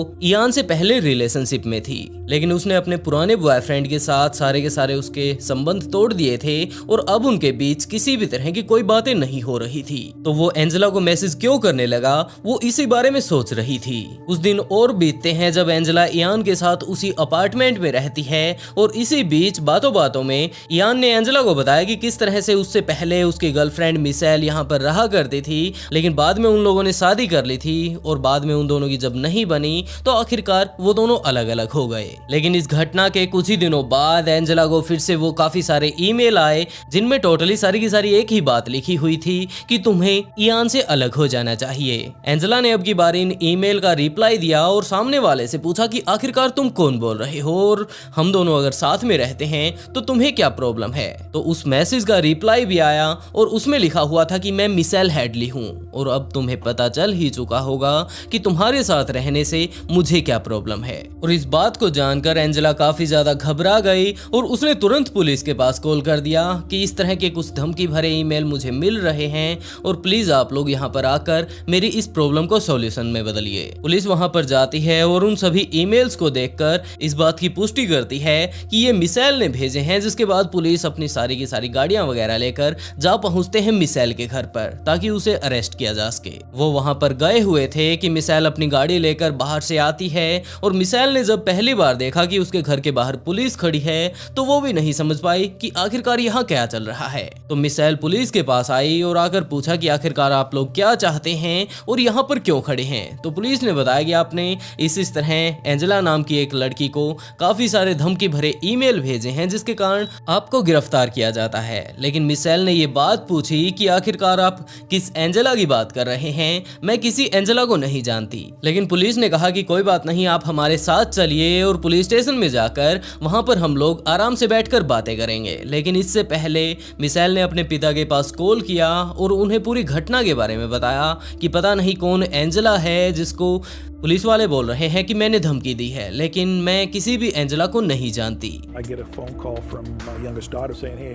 इयान से पहले रिलेशनशिप में थी, लेकिन उसने अपने पुराने बॉयफ्रेंड के साथ सारे के सारे उसके संबंध तोड़ दिए थे और अब उनके बीच किसी भी तरह की कोई बातें नहीं हो रही थी। तो वो एंजेला को मैसेज क्यों करने लगा, वो इसी बारे में सोच रही थी। कुछ दिन और बीतते हैं जब एंजेला इयान के साथ उसी अपार्टमेंट में रहती है, और इसी बीच बातों बातों में इयान ने एंजेला को बताया कि किस तरह से उससे पहले उसकी गर्लफ्रेंड मिशेल यहाँ पर रहा करती थी, लेकिन बाद में उन लोगों ने शादी कर ली थी, और बाद में उन दोनों की जब नहीं बनी तो आखिरकार वो दोनों अलग अलग हो गए। लेकिन इस घटना के कुछ ही दिनों बाद एंजेला को फिर से वो काफी सारे ईमेल आए जिनमें टोटली सारी की सारी एक ही बात लिखी हुई थी कि तुम्हें इयान से अलग हो जाना चाहिए। एंजेला ने अब की बार इन ईमेल का रिप्लाई दिया और सामने वाले से पूछा कि आखिरकार तुम कौन बोल रहे हो, और हम दोनों अगर साथ में रहते हैं तो तुम्हें क्या प्रॉब्लम है। तो उस मैसेज का रिप्लाई भी आया और उसमें लिखा हुआ था कि मैं मिशेल हेडली हूँ, और अब तुम्हें पता चल ही चुका होगा कि तुम्हारे साथ रहने से मुझे क्या प्रॉब्लम है। और इस बात को जानकर एंजेला काफी ज्यादा घबरा गई और उसने तुरंत पुलिस के पास कॉल कर दिया कि इस तरह के कुछ धमकी भरे ईमेल मुझे मिल रहे हैं और प्लीज आप लोग यहाँ पर आकर मेरी इस प्रॉब्लम को सॉल्यूशन में बदलिए। पुलिस वहाँ पर जाती है और उन सभी ईमेल्स को देखकर इस बात की पुष्टि करती है कि ये मिशेल ने भेजे हैं, जिसके बाद पुलिस अपनी सारी की सारी गाड़ियां वगैरह लेकर जा पहुंचते हैं मिशेल के घर पर ताकि उसे अरेस्ट किया जा सके। वो वहाँ पर गए हुए थे कि मिशेल अपनी गाड़ी लेकर बाहर से आती है, और मिशेल ने जब पहली बार देखा कि उसके घर के बाहर पुलिस खड़ी है तो वो भी नहीं समझ पाई कि आखिरकार यहाँ क्या चल रहा है। तो मिशेल पुलिस के पास आई और आकर पूछा कि आखिरकार आप लोग क्या चाहते हैं और यहाँ पर क्यों खड़े हैं। तो पुलिस ने बताया कि आपने इस तरह एंजेला नाम की एक लड़की को काफी सारे धमकी भरे ईमेल भेजे हैं जिसके कारण आपको गिरफ्तार किया जाता है। लेकिन मिशेल ने ये बात पूछी कि आखिरकार आप किस एंजेला की बात कर रहे हैं, मैं किसी एंजेला को नहीं जानती। लेकिन पुलिस ने कहा कि कोई बात नहीं, आप हमारे साथ चलिए और पुलिस स्टेशन में जाकर वहां पर हम लोग आराम से बैठकर बातें करेंगे। लेकिन इससे पहले मिशेल ने अपने पिता के पास कॉल किया और उन्हें पूरी घटना के बारे में बताया कि पता नहीं कौन एंजेला है जिसको पुलिस वाले बोल रहे हैं कि मैंने धमकी दी है, लेकिन मैं किसी भी एंजेला को नहीं जानती। I get a phone call from my youngest daughter saying, hey,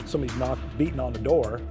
somebody's beating on the door,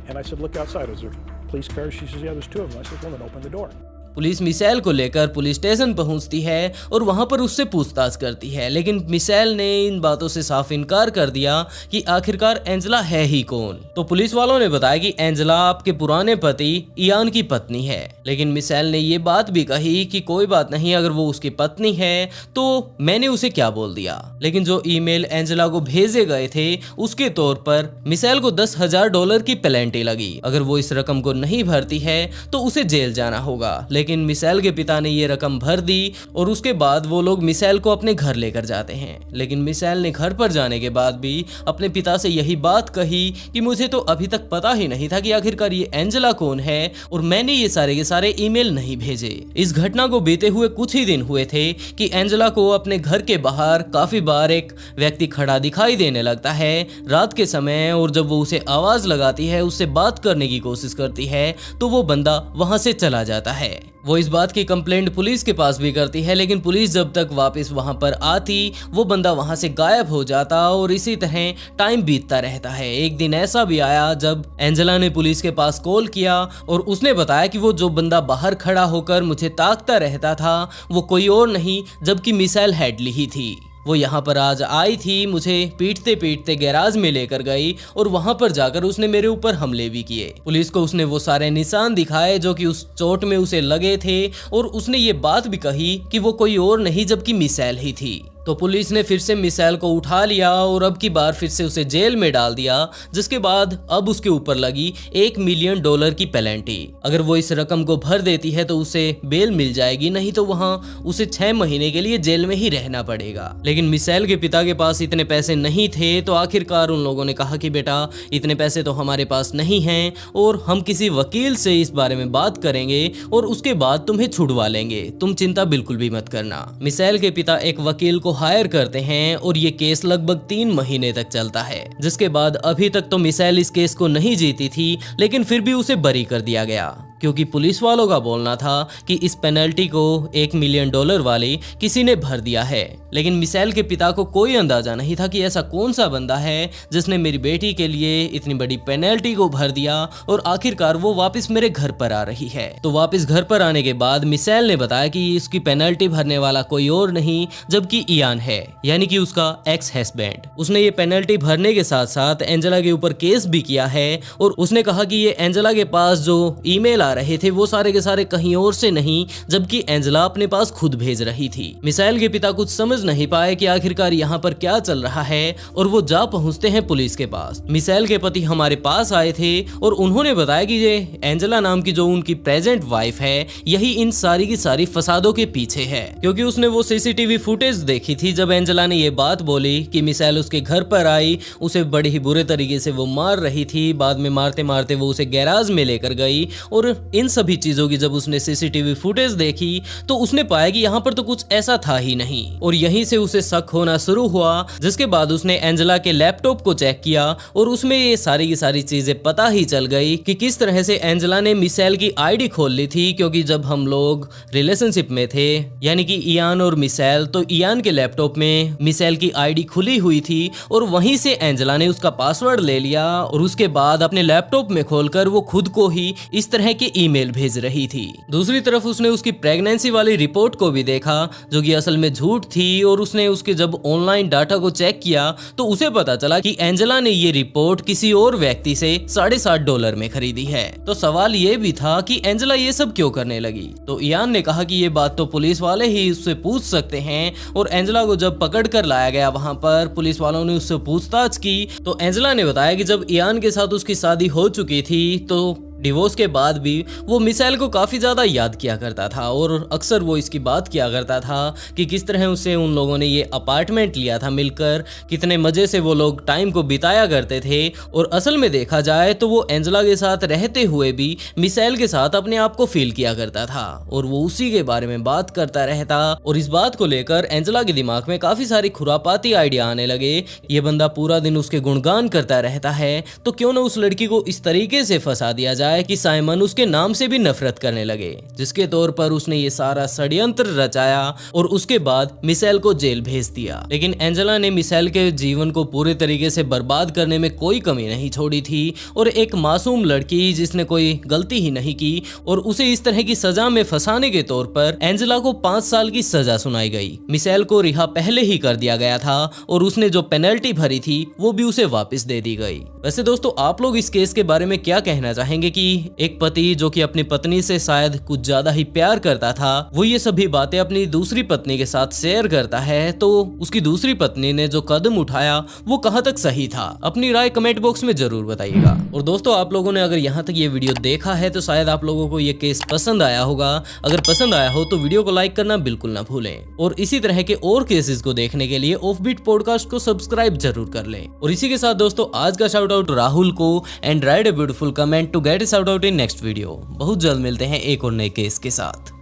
and I said, look outside. Is there police cars? She says, yeah, there's two of them. I said, well, then open the door. Police Michelle को लेकर police station पहुंचती है और वहां पर उससे पूछताछ करती है, लेकिन मिशेल ने इन बातों से साफ इनकार कर दिया कि आखिरकार एंजेला है ही कौन। तो पुलिस वालों ने बताया कि एंजेला आपके पुराने पति इयान की पत्नी है। लेकिन मिशेल ने ये बात भी कही कि कोई बात नहीं, अगर वो उसकी पत्नी है तो मैंने उसे क्या बोल दिया। लेकिन जो ईमेल एंजेला को भेजे गए थे उसके तौर पर मिशेल को $10,000 की पेनल्टी लगी। अगर वो इस रकम को नहीं भरती है तो उसे जेल जाना होगा। लेकिन मिशेल के पिता ने ये रकम भर दी और उसके बाद वो लोग मिशेल को अपने घर लेकर जाते हैं। लेकिन मिशेल ने घर पर जाने के बाद भी अपने पिता से यही बात कही कि मुझे तो अभी तक पता ही नहीं था कि आखिरकार ये एंजेला कौन है और मैंने ये सारे के सारे ईमेल नहीं भेजे। इस घटना को बीते हुए कुछ ही दिन हुए थे कि एंजेला को अपने घर के बाहर काफी बार एक व्यक्ति खड़ा दिखाई देने लगता है रात के समय, और जब वो उसे आवाज लगाती है, उससे बात करने की कोशिश करती है तो वो बंदा वहां से चला जाता है। वो इस बात की कंप्लेंट पुलिस के पास भी करती है, लेकिन पुलिस जब तक वापस वहां पर आती वो बंदा वहां से गायब हो जाता और इसी तरह टाइम बीतता रहता है। एक दिन ऐसा भी आया जब एंजेला ने पुलिस के पास कॉल किया और उसने बताया कि वो जो बंदा बाहर खड़ा होकर मुझे ताकता रहता था वो कोई और नहीं जबकि मिशेल हेडली ही थी। वो यहाँ पर आज आई थी, मुझे पीटते पीटते गैराज में लेकर गई और वहाँ पर जाकर उसने मेरे ऊपर हमले भी किए। पुलिस को उसने वो सारे निशान दिखाए जो कि उस चोट में उसे लगे थे और उसने ये बात भी कही कि वो कोई और नहीं जबकि मिशेल ही थी। तो पुलिस ने फिर से मिशेल को उठा लिया और अब की बार फिर से उसे जेल में डाल दिया, जिसके बाद अब उसके ऊपर लगी $1 मिलियन की पेनल्टी। अगर वो इस रकम को भर देती है तो उसे बेल मिल जाएगी, नहीं तो वहाँ उसे 6 महीने के लिए जेल में ही रहना पड़ेगा। लेकिन मिशेल के पिता के पास इतने पैसे नहीं थे, तो आखिरकार उन लोगों ने कहा कि बेटा इतने पैसे तो हमारे पास नहीं हैं और हम किसी वकील से इस बारे में बात करेंगे और उसके बाद तुम्हें छुड़वा लेंगे, तुम चिंता बिल्कुल भी मत करना। मिशेल के पिता एक वकील को हायर करते हैं और ये केस लगभग 3 महीने तक चलता है, जिसके बाद अभी तक तो मिशेल इस केस को नहीं जीती थी, लेकिन फिर भी उसे बरी कर दिया गया क्योंकि पुलिस वालों का बोलना था कि इस पेनल्टी को $1 मिलियन वाले किसी ने भर दिया है। लेकिन मिशेल के पिता को कोई अंदाजा नहीं था कि ऐसा कौन सा बंदा है जिसने मेरी बेटी के लिए इतनी बड़ी पेनल्टी को भर दिया और आखिरकार वो वापस मेरे घर पर आ रही है। तो वापस घर पर आने के बाद मिशेल ने बताया कि इसकी पेनल्टी भरने वाला कोई और नहीं जबकि इयान है, यानी कि उसका एक्स हस्बैंड। उसने ये पेनल्टी भरने के साथ साथ एंजेला के ऊपर केस भी किया है और उसने कहा कि ये एंजेला के पास जो ईमेल आ रहे थे वो सारे के सारे कहीं और से नहीं जबकि एंजेला अपने पास खुद भेज रही थी। मिशेल के पिता कुछ समझ नहीं पाए कि आखिरकार यहाँ पर क्या चल रहा है और वो जा पहुंचते हैं पुलिस के पास। मिशेल के पति हमारे पास आए थे और उन्होंने बताया कि ये एंजेला नाम की जो उनकी प्रेजेंट वाइफ है यही इन सारी की सारी फसादों के पीछे है, क्योंकि उसने वो सीसीटीवी फुटेज देखी थी जब एंजेला ने ये बात बोली कि मिशेल उसके घर पर आई, उसे बड़े ही बुरे तरीके से वो मार रही थी। बाद में मारते मारते वो उसे गैराज में लेकर गई और इन सभी चीजों की जब उसने सीसीटीवी फुटेज देखी तो उसने पाया कि यहाँ पर तो कुछ ऐसा था ही नहीं और यहीं से उसे शक होना शुरू हुआ। जिसके बाद उसने एंजेला के लैपटॉप को चेक किया और उसमें ये सारी की सारी चीजें पता ही चल गई कि किस तरह से एंजेला ने मिशेल की आईडी खोल ली थी। क्योंकि जब हम लोग रिलेशनशिप में थे यानी कि इयान और मिशेल, तो इयान के लैपटॉप में मिशेल की आईडी खुली हुई थी और वहीं से एंजेला ने उसका पासवर्ड ले लिया और उसके बाद अपने लैपटॉप में खोलकर वो खुद को ही इस तरह के ईमेल भेज रही थी। दूसरी तरफ उसने उसकी प्रेगनेंसी वाली रिपोर्ट को भी देखा जो कि असल में झूठ थी और उसने उसके जब ऑनलाइन डाटा को चेक किया तो उसे पता चला कि एंजेला ने ये रिपोर्ट किसी और व्यक्ति से $7.5 में खरीदी है। तो सवाल ये भी था कि एंजेला ये सब क्यों करने लगी। तो इयान ने कहा कि ये बात तो पुलिस वाले ही उससे पूछ सकते हैं और एंजेला को जब पकड़ कर लाया गया वहां पर पुलिस वालों ने उससे पूछताछ की तो एंजेला ने बताया कि जब इयान के साथ उसकी शादी हो चुकी थी तो डिवोर्स के बाद भी वो मिशेल को काफी ज्यादा याद किया करता था और अक्सर वो इसकी बात किया करता था कि किस तरह उसे उन लोगों ने ये अपार्टमेंट लिया था मिलकर, कितने मजे से वो लोग टाइम को बिताया करते थे। और असल में देखा जाए तो वो एंजेला के साथ रहते हुए भी मिशेल के साथ अपने आप को फील किया करता था और वो उसी के बारे में बात करता रहता। और इस बात को लेकर एंजेला के दिमाग में काफी सारी खुरापाती आइडिया आने लगे। ये बंदा पूरा दिन उसके गुणगान करता रहता है तो क्यों ना उस लड़की को इस तरीके से फंसा दिया जाए कि साइमन उसके नाम से भी नफरत करने लगे, जिसके तौर पर उसने ये सारा षड्यंत्र रचाया और उसके बाद मिशेल को जेल भेज दिया। लेकिन एंजेला ने मिशेल के जीवन को पूरे तरीके से बर्बाद करने में कोई कमी नहीं छोड़ी थी और एक मासूम लड़की जिसने कोई गलती ही नहीं की और उसे इस तरह की सजा में फंसाने के तौर पर एंजेला को 5 साल की सजा सुनाई गई। मिशेल को रिहा पहले ही कर दिया गया था और उसने जो पेनल्टी भरी थी वो भी उसे वापस दे दी गई। वैसे दोस्तों आप लोग इस केस के बारे में क्या कहना चाहेंगे कि एक पति जो कि अपनी पत्नी से शायद कुछ ज्यादा ही प्यार करता था वो ये सभी बातें अपनी दूसरी पत्नी के साथ शेयर करता है, तो उसकी दूसरी पत्नी ने जो कदम उठाया वो कहां तक सही था? अपनी राय कमेंट बॉक्स में जरूर बताइएगा। और दोस्तों आप लोगों ने अगर यहाँ तक ये वीडियो देखा है तो शायद आप लोगों को ये केस पसंद आया होगा। अगर पसंद आया हो तो वीडियो को लाइक करना बिल्कुल ना भूलें और इसी तरह के और केसेस को देखने के लिए ऑफबीट पॉडकास्ट को सब्सक्राइब जरूर कर लें। और इसी के साथ दोस्तों आज का शाउट आउट राहुल को and write a beautiful comment to get shout out in next video. बहुत जल्द मिलते हैं एक और नए केस के साथ।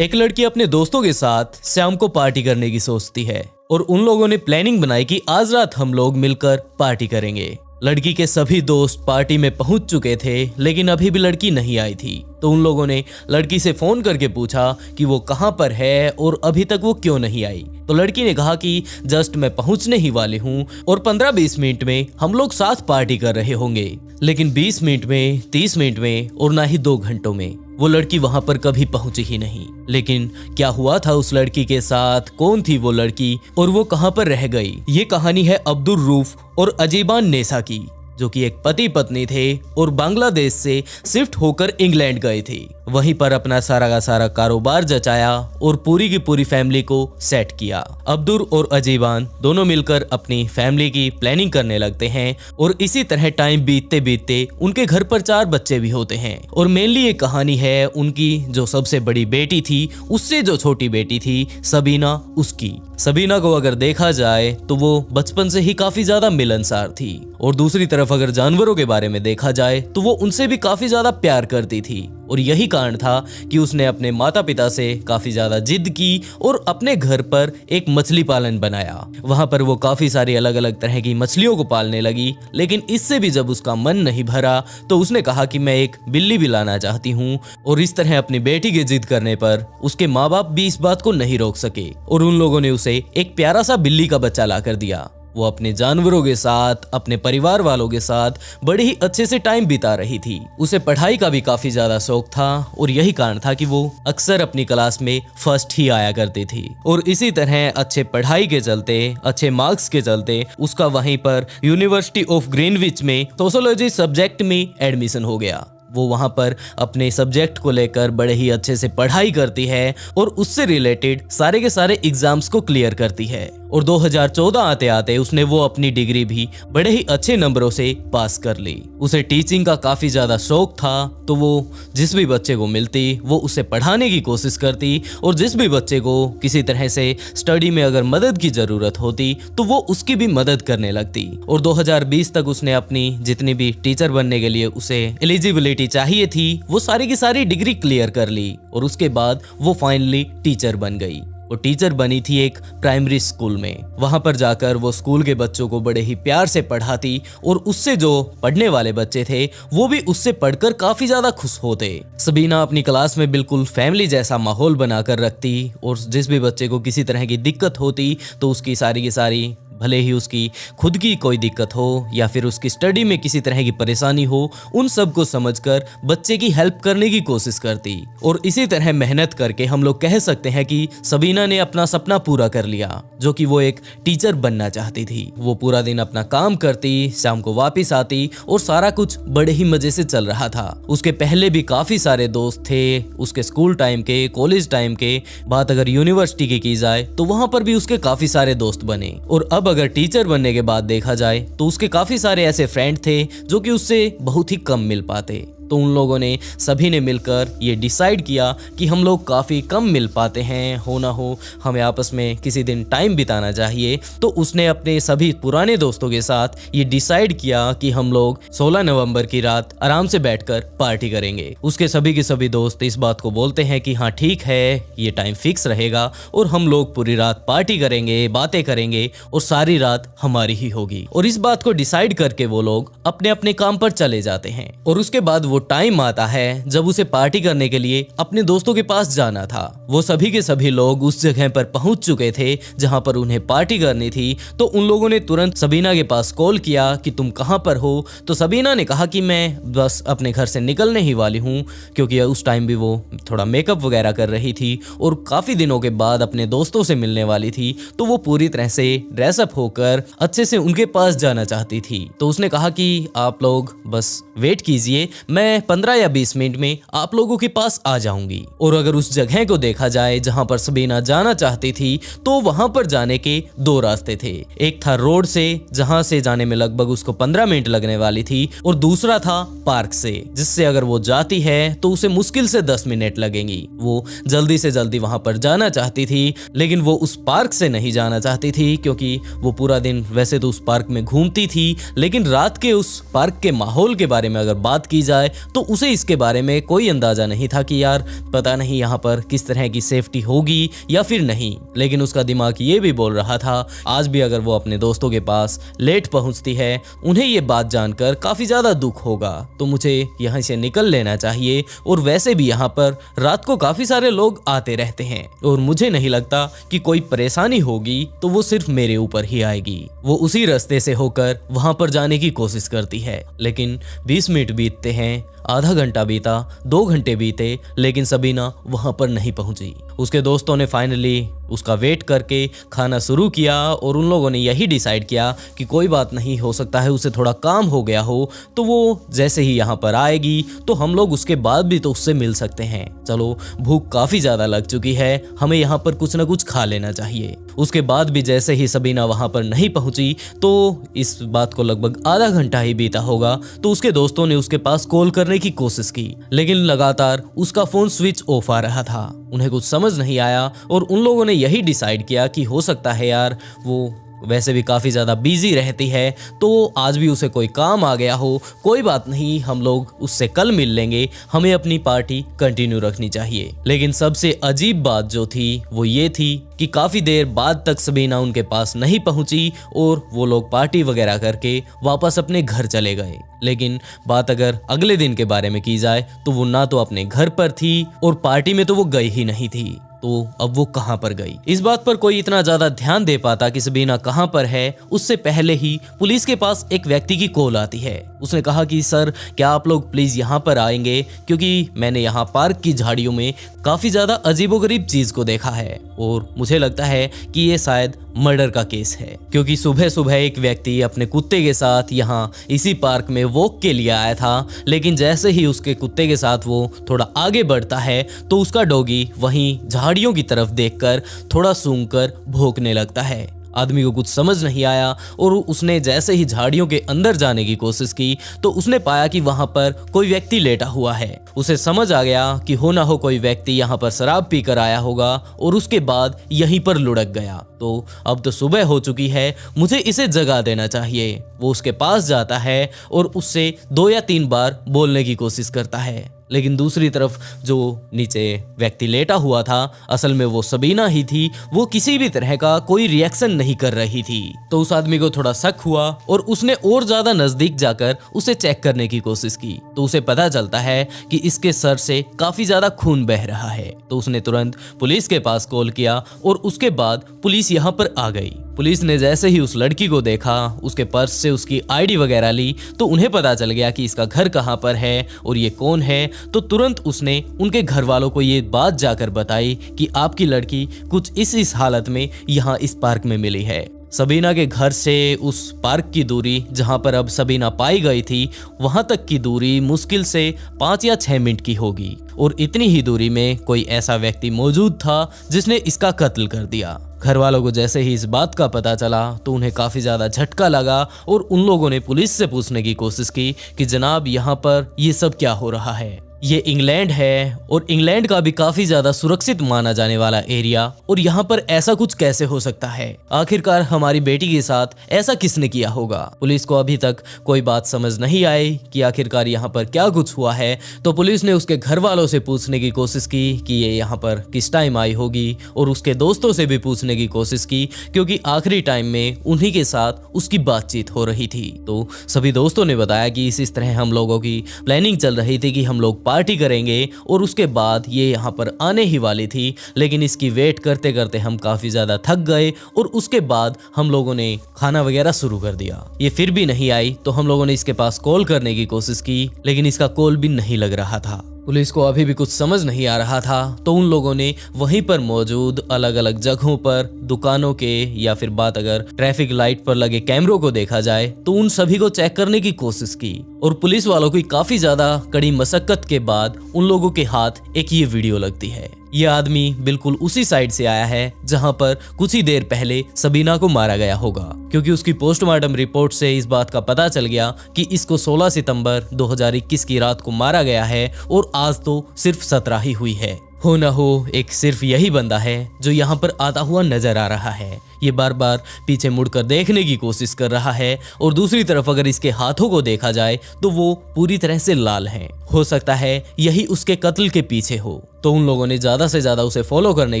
एक लड़की अपने दोस्तों के साथ शाम को पार्टी करने की सोचती है और उन लोगों ने प्लानिंग बनाई कि आज रात हम लोग मिलकर पार्टी करेंगे। लड़की के सभी दोस्त पार्टी में पहुंच चुके थे लेकिन अभी भी लड़की नहीं आई थी, तो उन लोगों ने लड़की से फोन करके पूछा कि वो कहां पर है और अभी तक वो क्यों नहीं आई। तो लड़की ने कहा कि जस्ट मैं पहुंचने ही वाली हूं और 15-20 मिनट में हम लोग साथ पार्टी कर रहे होंगे। लेकिन 20 मिनट में, 30 मिनट में और ना ही 2 घंटों में वो लड़की वहां पर कभी पहुंची ही नहीं। लेकिन क्या हुआ था उस लड़की के साथ, कौन थी वो लड़की और वो कहां पर रह गई? ये कहानी है अब्दुल रूफ और अजीबान नेसा की, जो कि एक पति पत्नी थे और बांग्लादेश से शिफ्ट होकर इंग्लैंड गए थे। वहीं पर अपना सारा का सारा कारोबार जचाया और पूरी की पूरी फैमिली को सेट किया। अब्दुल और अजीबान दोनों मिलकर अपनी फैमिली की प्लानिंग करने लगते हैं और इसी तरह टाइम बीतते बीतते उनके घर पर 4 बच्चे भी होते हैं। और मेनली ये कहानी है उनकी जो सबसे बड़ी बेटी थी उससे जो छोटी बेटी थी सबीना, उसकी। सबीना को अगर देखा जाए तो वो बचपन से ही काफी ज्यादा मिलनसार थी और दूसरी तरफ तरफ अगर जानवरों के बारे में देखा जाए तो वो उनसे भी काफी ज्यादा प्यार करती थी और यही कारण था कि उसने अपने माता पिता से काफी ज्यादा जिद की और अपने घर पर एक मछली पालन बनाया। वहां पर वो काफी सारी अलग अलग तरह की मछलियों को पालने लगी, लेकिन इससे भी जब उसका मन नहीं भरा तो उसने कहा कि मैं एक बिल्ली भी लाना चाहती हूँ। और इस तरह अपनी बेटी के जिद करने पर उसके माँ बाप भी इस बात को नहीं रोक सके और उन लोगों ने उसे एक प्यारा सा बिल्ली का बच्चा ला कर दिया। वो अपने जानवरों के साथ, अपने परिवार वालों के साथ बड़े ही अच्छे से टाइम बिता रही थी। उसे पढ़ाई का भी काफी ज्यादा शौक था और यही कारण था कि वो अक्सर अपनी क्लास में फर्स्ट ही आया करती थी। और इसी तरह अच्छे पढ़ाई के चलते, अच्छे मार्क्स के चलते उसका वहीं पर यूनिवर्सिटी ऑफ ग्रीनविच में सोशियोलॉजी सब्जेक्ट में एडमिशन हो गया। वो वहां पर अपने सब्जेक्ट को लेकर बड़े ही अच्छे से पढ़ाई करती है और उससे रिलेटेड सारे के सारे एग्जाम्स को क्लियर करती है। और 2014 आते आते उसने वो अपनी डिग्री भी बड़े ही अच्छे नंबरों से पास कर ली। उसे टीचिंग का काफी ज्यादा शौक था, तो वो जिस भी बच्चे को मिलती वो उसे पढ़ाने की कोशिश करती और जिस भी बच्चे को किसी तरह से स्टडी में अगर मदद की जरूरत होती तो वो उसकी भी मदद करने लगती। और 2020 तक उसने अपनी जितनी भी टीचर बनने के लिए उसे एलिजिबिलिटी चाहिए थी वो सारी की सारी डिग्री क्लियर कर ली और उसके बाद वो फाइनली टीचर बन गई। वो टीचर बनी थी एक प्राइमरी स्कूल में। वहां पर जाकर वो स्कूल के बच्चों को बड़े ही प्यार से पढ़ाती और उससे जो पढ़ने वाले बच्चे थे वो भी उससे पढ़कर काफी ज्यादा खुश होते। सबीना अपनी क्लास में बिल्कुल फैमिली जैसा माहौल बनाकर रखती और जिस भी बच्चे को किसी तरह की दिक्कत होती तो उसकी सारी की सारी, भले ही उसकी खुद की कोई दिक्कत हो या फिर उसकी स्टडी में किसी तरह की परेशानी हो, उन सब को समझकर बच्चे की हेल्प करने की कोशिश करती। और इसी तरह मेहनत करके हम लोग कह सकते हैं कि सबीना ने अपना सपना पूरा कर लिया, जो कि वो एक टीचर बनना चाहती थी। वो पूरा दिन अपना काम करती, शाम को वापस आती और सारा कुछ बड़े ही मजे से चल रहा था। उसके पहले भी काफी सारे दोस्त थे, उसके स्कूल टाइम के, कॉलेज टाइम के। बात अगर यूनिवर्सिटी की जाए तो वहां पर भी उसके काफी सारे दोस्त बने। और अब अगर टीचर बनने के बाद देखा जाए तो उसके काफी सारे ऐसे फ्रेंड थे जो कि उससे बहुत ही कम मिल पाते। तो उन लोगों ने सभी ने मिलकर ये डिसाइड किया कि हम लोग काफ़ी कम मिल पाते हैं, हो ना हो हमें आपस में किसी दिन टाइम बिताना चाहिए। तो उसने अपने सभी पुराने दोस्तों के साथ ये डिसाइड किया कि हम लोग 16 नवंबर की रात आराम से बैठकर पार्टी करेंगे। उसके सभी के सभी दोस्त इस बात को बोलते हैं कि हाँ ठीक है, ये टाइम फिक्स रहेगा और हम लोग पूरी रात पार्टी करेंगे, बातें करेंगे और सारी रात हमारी ही होगी। और इस बात को डिसाइड करके वो लोग अपने अपने काम पर चले जाते हैं। और उसके बाद वो टाइम आता है जब उसे पार्टी करने के लिए अपने दोस्तों के पास जाना था। वो सभी के सभी लोग उस जगह पर पहुंच चुके थे जहां पर उन्हें पार्टी करनी थी। तो उन लोगों ने तुरंत सबीना के पास कॉल किया कि तुम कहां पर हो। तो सबीना ने कहा कि मैं बस अपने घर से निकलने ही वाली हूं, क्योंकि उस टाइम भी वो थोड़ा मेकअप वगैरह कर रही थी और काफी दिनों के बाद अपने दोस्तों से मिलने वाली थी। तो वो पूरी तरह से ड्रेसअप होकर अच्छे से उनके पास जाना चाहती थी। तो उसने कहा कि आप लोग बस वेट कीजिए, मैं 15 या 20 मिनट में आप लोगों के पास आ जाऊंगी। और अगर उस जगह को देखा जाए जहां पर सबीना जाना चाहती थी तो वहां पर जाने के दो रास्ते थे। एक था रोड से, जहां से जाने में लगभग उसको 15 मिनट लगने वाली थी, और दूसरा था पार्क से, जिससे अगर वो जाती है तो उसे मुश्किल से 10 मिनट लगेंगी। वो जल्दी से जल्दी वहां पर जाना चाहती थी, लेकिन वो उस पार्क से नहीं जाना चाहती थी, क्योंकि वो पूरा दिन वैसे तो उस पार्क में घूमती थी, लेकिन रात के उस पार्क के माहौल के बारे में अगर बात की जाए तो उसे इसके बारे में कोई अंदाजा नहीं था कि यार पता नहीं यहाँ पर किस तरह की सेफ्टी होगी या फिर नहीं। लेकिन उसका दिमाग ये भी बोल रहा था आज भी अगर वो अपने दोस्तों के पास लेट पहुंचती है, उन्हें ये बात जानकर काफी ज्यादा दुख होगा, तो मुझे यहाँ से निकल लेना चाहिए। और वैसे भी यहाँ पर रात को काफी सारे लोग आते रहते हैं और मुझे नहीं लगता कि कोई परेशानी होगी, तो वो सिर्फ मेरे ऊपर ही आएगी। वो उसी रास्ते से होकर वहां पर जाने की कोशिश करती है, लेकिन 20 मिनट बीतते हैं, आधा घंटा बीता, 2 घंटे बीते, लेकिन सबीना वहां पर नहीं पहुंची। उसके दोस्तों ने फाइनली उसका वेट करके खाना शुरू किया और उन लोगों ने यही डिसाइड किया कि कोई बात नहीं, हो सकता है उसे थोड़ा काम हो गया हो, तो वो जैसे ही यहाँ पर आएगी तो हम लोग उसके बाद भी तो उससे मिल सकते हैं। चलो भूख काफ़ी ज़्यादा लग चुकी है, हमें यहाँ पर कुछ ना कुछ खा लेना चाहिए। उसके बाद भी जैसे ही सबीना वहाँ पर नहीं पहुँची तो इस बात को लगभग आधा घंटा ही बीता होगा, तो उसके दोस्तों ने उसके पास कॉल करने की कोशिश की, लेकिन लगातार उसका फ़ोन स्विच ऑफ आ रहा था। उन्हें कुछ समझ नहीं आया और उन लोगों ने यही डिसाइड किया कि हो सकता है यार वो वैसे भी काफी ज्यादा बिजी रहती है, तो आज भी उसे कोई काम आ गया हो, कोई बात नहीं, हम लोग उससे कल मिल लेंगे, हमें अपनी पार्टी कंटिन्यू रखनी चाहिए। लेकिन सबसे अजीब बात जो थी वो ये थी कि काफी देर बाद तक सबीना उनके पास नहीं पहुंची और वो लोग पार्टी वगैरह करके वापस अपने घर चले गए। लेकिन बात अगर अगले दिन के बारे में की जाए तो वो ना तो अपने घर पर थी और पार्टी में तो वो गई ही नहीं थी। तो अब वो कहां पर गई? इस बात पर कोई इतना ज्यादा ध्यान दे पाता कि सबीना कहां पर है, उससे पहले ही पुलिस के पास एक व्यक्ति की कॉल आती है। उसने कहा कि सर, क्या आप लोग प्लीज यहाँ पर आएंगे, क्योंकि मैंने यहाँ पार्क की झाड़ियों में काफी ज्यादा अजीबोगरीब चीज को देखा है और मुझे लगता है कि ये शायद मर्डर का केस है। क्योंकि सुबह सुबह एक व्यक्ति अपने कुत्ते के साथ यहाँ इसी पार्क में वॉक के लिए आया था, लेकिन जैसे ही उसके कुत्ते के साथ वो थोड़ा आगे बढ़ता है तो उसका डॉगी वहीं झाड़ियों की तरफ देखकर थोड़ा सूंघकर भौंकने लगता है। आदमी को कुछ समझ नहीं आया और उसने जैसे ही झाड़ियों के अंदर जाने की कोशिश की तो उसने पाया कि वहां पर कोई व्यक्ति लेटा हुआ है। उसे समझ आ गया कि हो ना हो कोई व्यक्ति यहाँ पर शराब पीकर आया होगा और उसके बाद यहीं पर लुढ़क गया। तो अब तो सुबह हो चुकी है, मुझे इसे जगा देना चाहिए। वो उसके पास जाता है और उससे 2 या 3 बार बोलने की कोशिश करता है, लेकिन दूसरी तरफ जो नीचे व्यक्ति लेटा हुआ था, असल में वो सबीना ही थी। वो किसी भी तरह का कोई रिएक्शन नहीं कर रही थी। तो उस आदमी को थोड़ा शक हुआ और उसने और ज्यादा नजदीक जाकर उसे चेक करने की कोशिश की। तो उसे पता चलता है कि इसके सर से काफी ज्यादा खून बह रहा है। तो उसने तुरंत पुलिस के पास कॉल किया और उसके बाद पुलिस यहाँ पर आ गई। पुलिस ने जैसे ही उस लड़की को देखा, उसके पर्स से उसकी आईडी वगैरह ली, तो उन्हें पता चल गया कि इसका घर कहाँ पर है और ये कौन है। तो तुरंत उसने उनके घर वालों को ये बात जाकर बताई कि आपकी लड़की कुछ इस हालत में यहाँ इस पार्क में मिली है। सबीना के घर से उस पार्क की दूरी जहां पर अब सबीना पाई गई थी, वहां तक की दूरी मुश्किल से 5 या 6 मिनट की होगी और इतनी ही दूरी में कोई ऐसा व्यक्ति मौजूद था जिसने इसका कत्ल कर दिया। घर वालों को जैसे ही इस बात का पता चला तो उन्हें काफी ज्यादा झटका लगा और उन लोगों ने पुलिस से पूछने की कोशिश की कि जनाब, यहाँ पर ये सब क्या हो रहा है। ये इंग्लैंड है और इंग्लैंड का भी काफी ज्यादा सुरक्षित माना जाने वाला एरिया, और यहाँ पर ऐसा कुछ कैसे हो सकता है? आखिरकार हमारी बेटी के साथ ऐसा किसने किया होगा? पुलिस को अभी तक कोई बात समझ नहीं आई कि आखिरकार यहाँ पर क्या कुछ हुआ है। तो पुलिस ने उसके घर वालों से पूछने की कोशिश की कि ये यहाँ पर किस टाइम आई होगी, और उसके दोस्तों से भी पूछने की कोशिश की, क्योंकि आखिरी टाइम में उन्हीं के साथ उसकी बातचीत हो रही थी। तो सभी दोस्तों ने बताया कि इस तरह हम लोगों की प्लानिंग चल रही थी कि हम लोग पार्टी करेंगे और उसके बाद ये यहाँ पर आने ही वाली थी, लेकिन इसकी वेट करते करते हम काफी ज्यादा थक गए और उसके बाद हम लोगों ने खाना वगैरह शुरू कर दिया। ये फिर भी नहीं आई तो हम लोगों ने इसके पास कॉल करने की कोशिश की, लेकिन इसका कॉल भी नहीं लग रहा था। पुलिस को अभी भी कुछ समझ नहीं आ रहा था, तो उन लोगों ने वहीं पर मौजूद अलग अलग जगहों पर, दुकानों के, या फिर बात अगर ट्रैफिक लाइट पर लगे कैमरों को देखा जाए तो उन सभी को चेक करने की कोशिश की। और पुलिस वालों की काफी ज्यादा कड़ी मशक्कत के बाद उन लोगों के हाथ एक ये वीडियो लगती है। ये आदमी बिल्कुल उसी साइड से आया है जहां पर कुछ ही देर पहले सबीना को मारा गया होगा, क्योंकि उसकी पोस्टमार्टम रिपोर्ट से इस बात का पता चल गया कि इसको 16 सितंबर 2021 की रात को मारा गया है और आज तो सिर्फ 17 ही हुई है। हो ना हो एक सिर्फ यही बंदा है जो यहाँ पर आता हुआ नजर आ रहा है। ये बार बार पीछे मुड़कर देखने की कोशिश कर रहा है और दूसरी तरफ अगर इसके हाथों को देखा जाए तो वो पूरी तरह से लाल हैं। हो सकता है यही उसके कत्ल के पीछे हो। तो उन लोगों ने ज्यादा से ज्यादा उसे फॉलो करने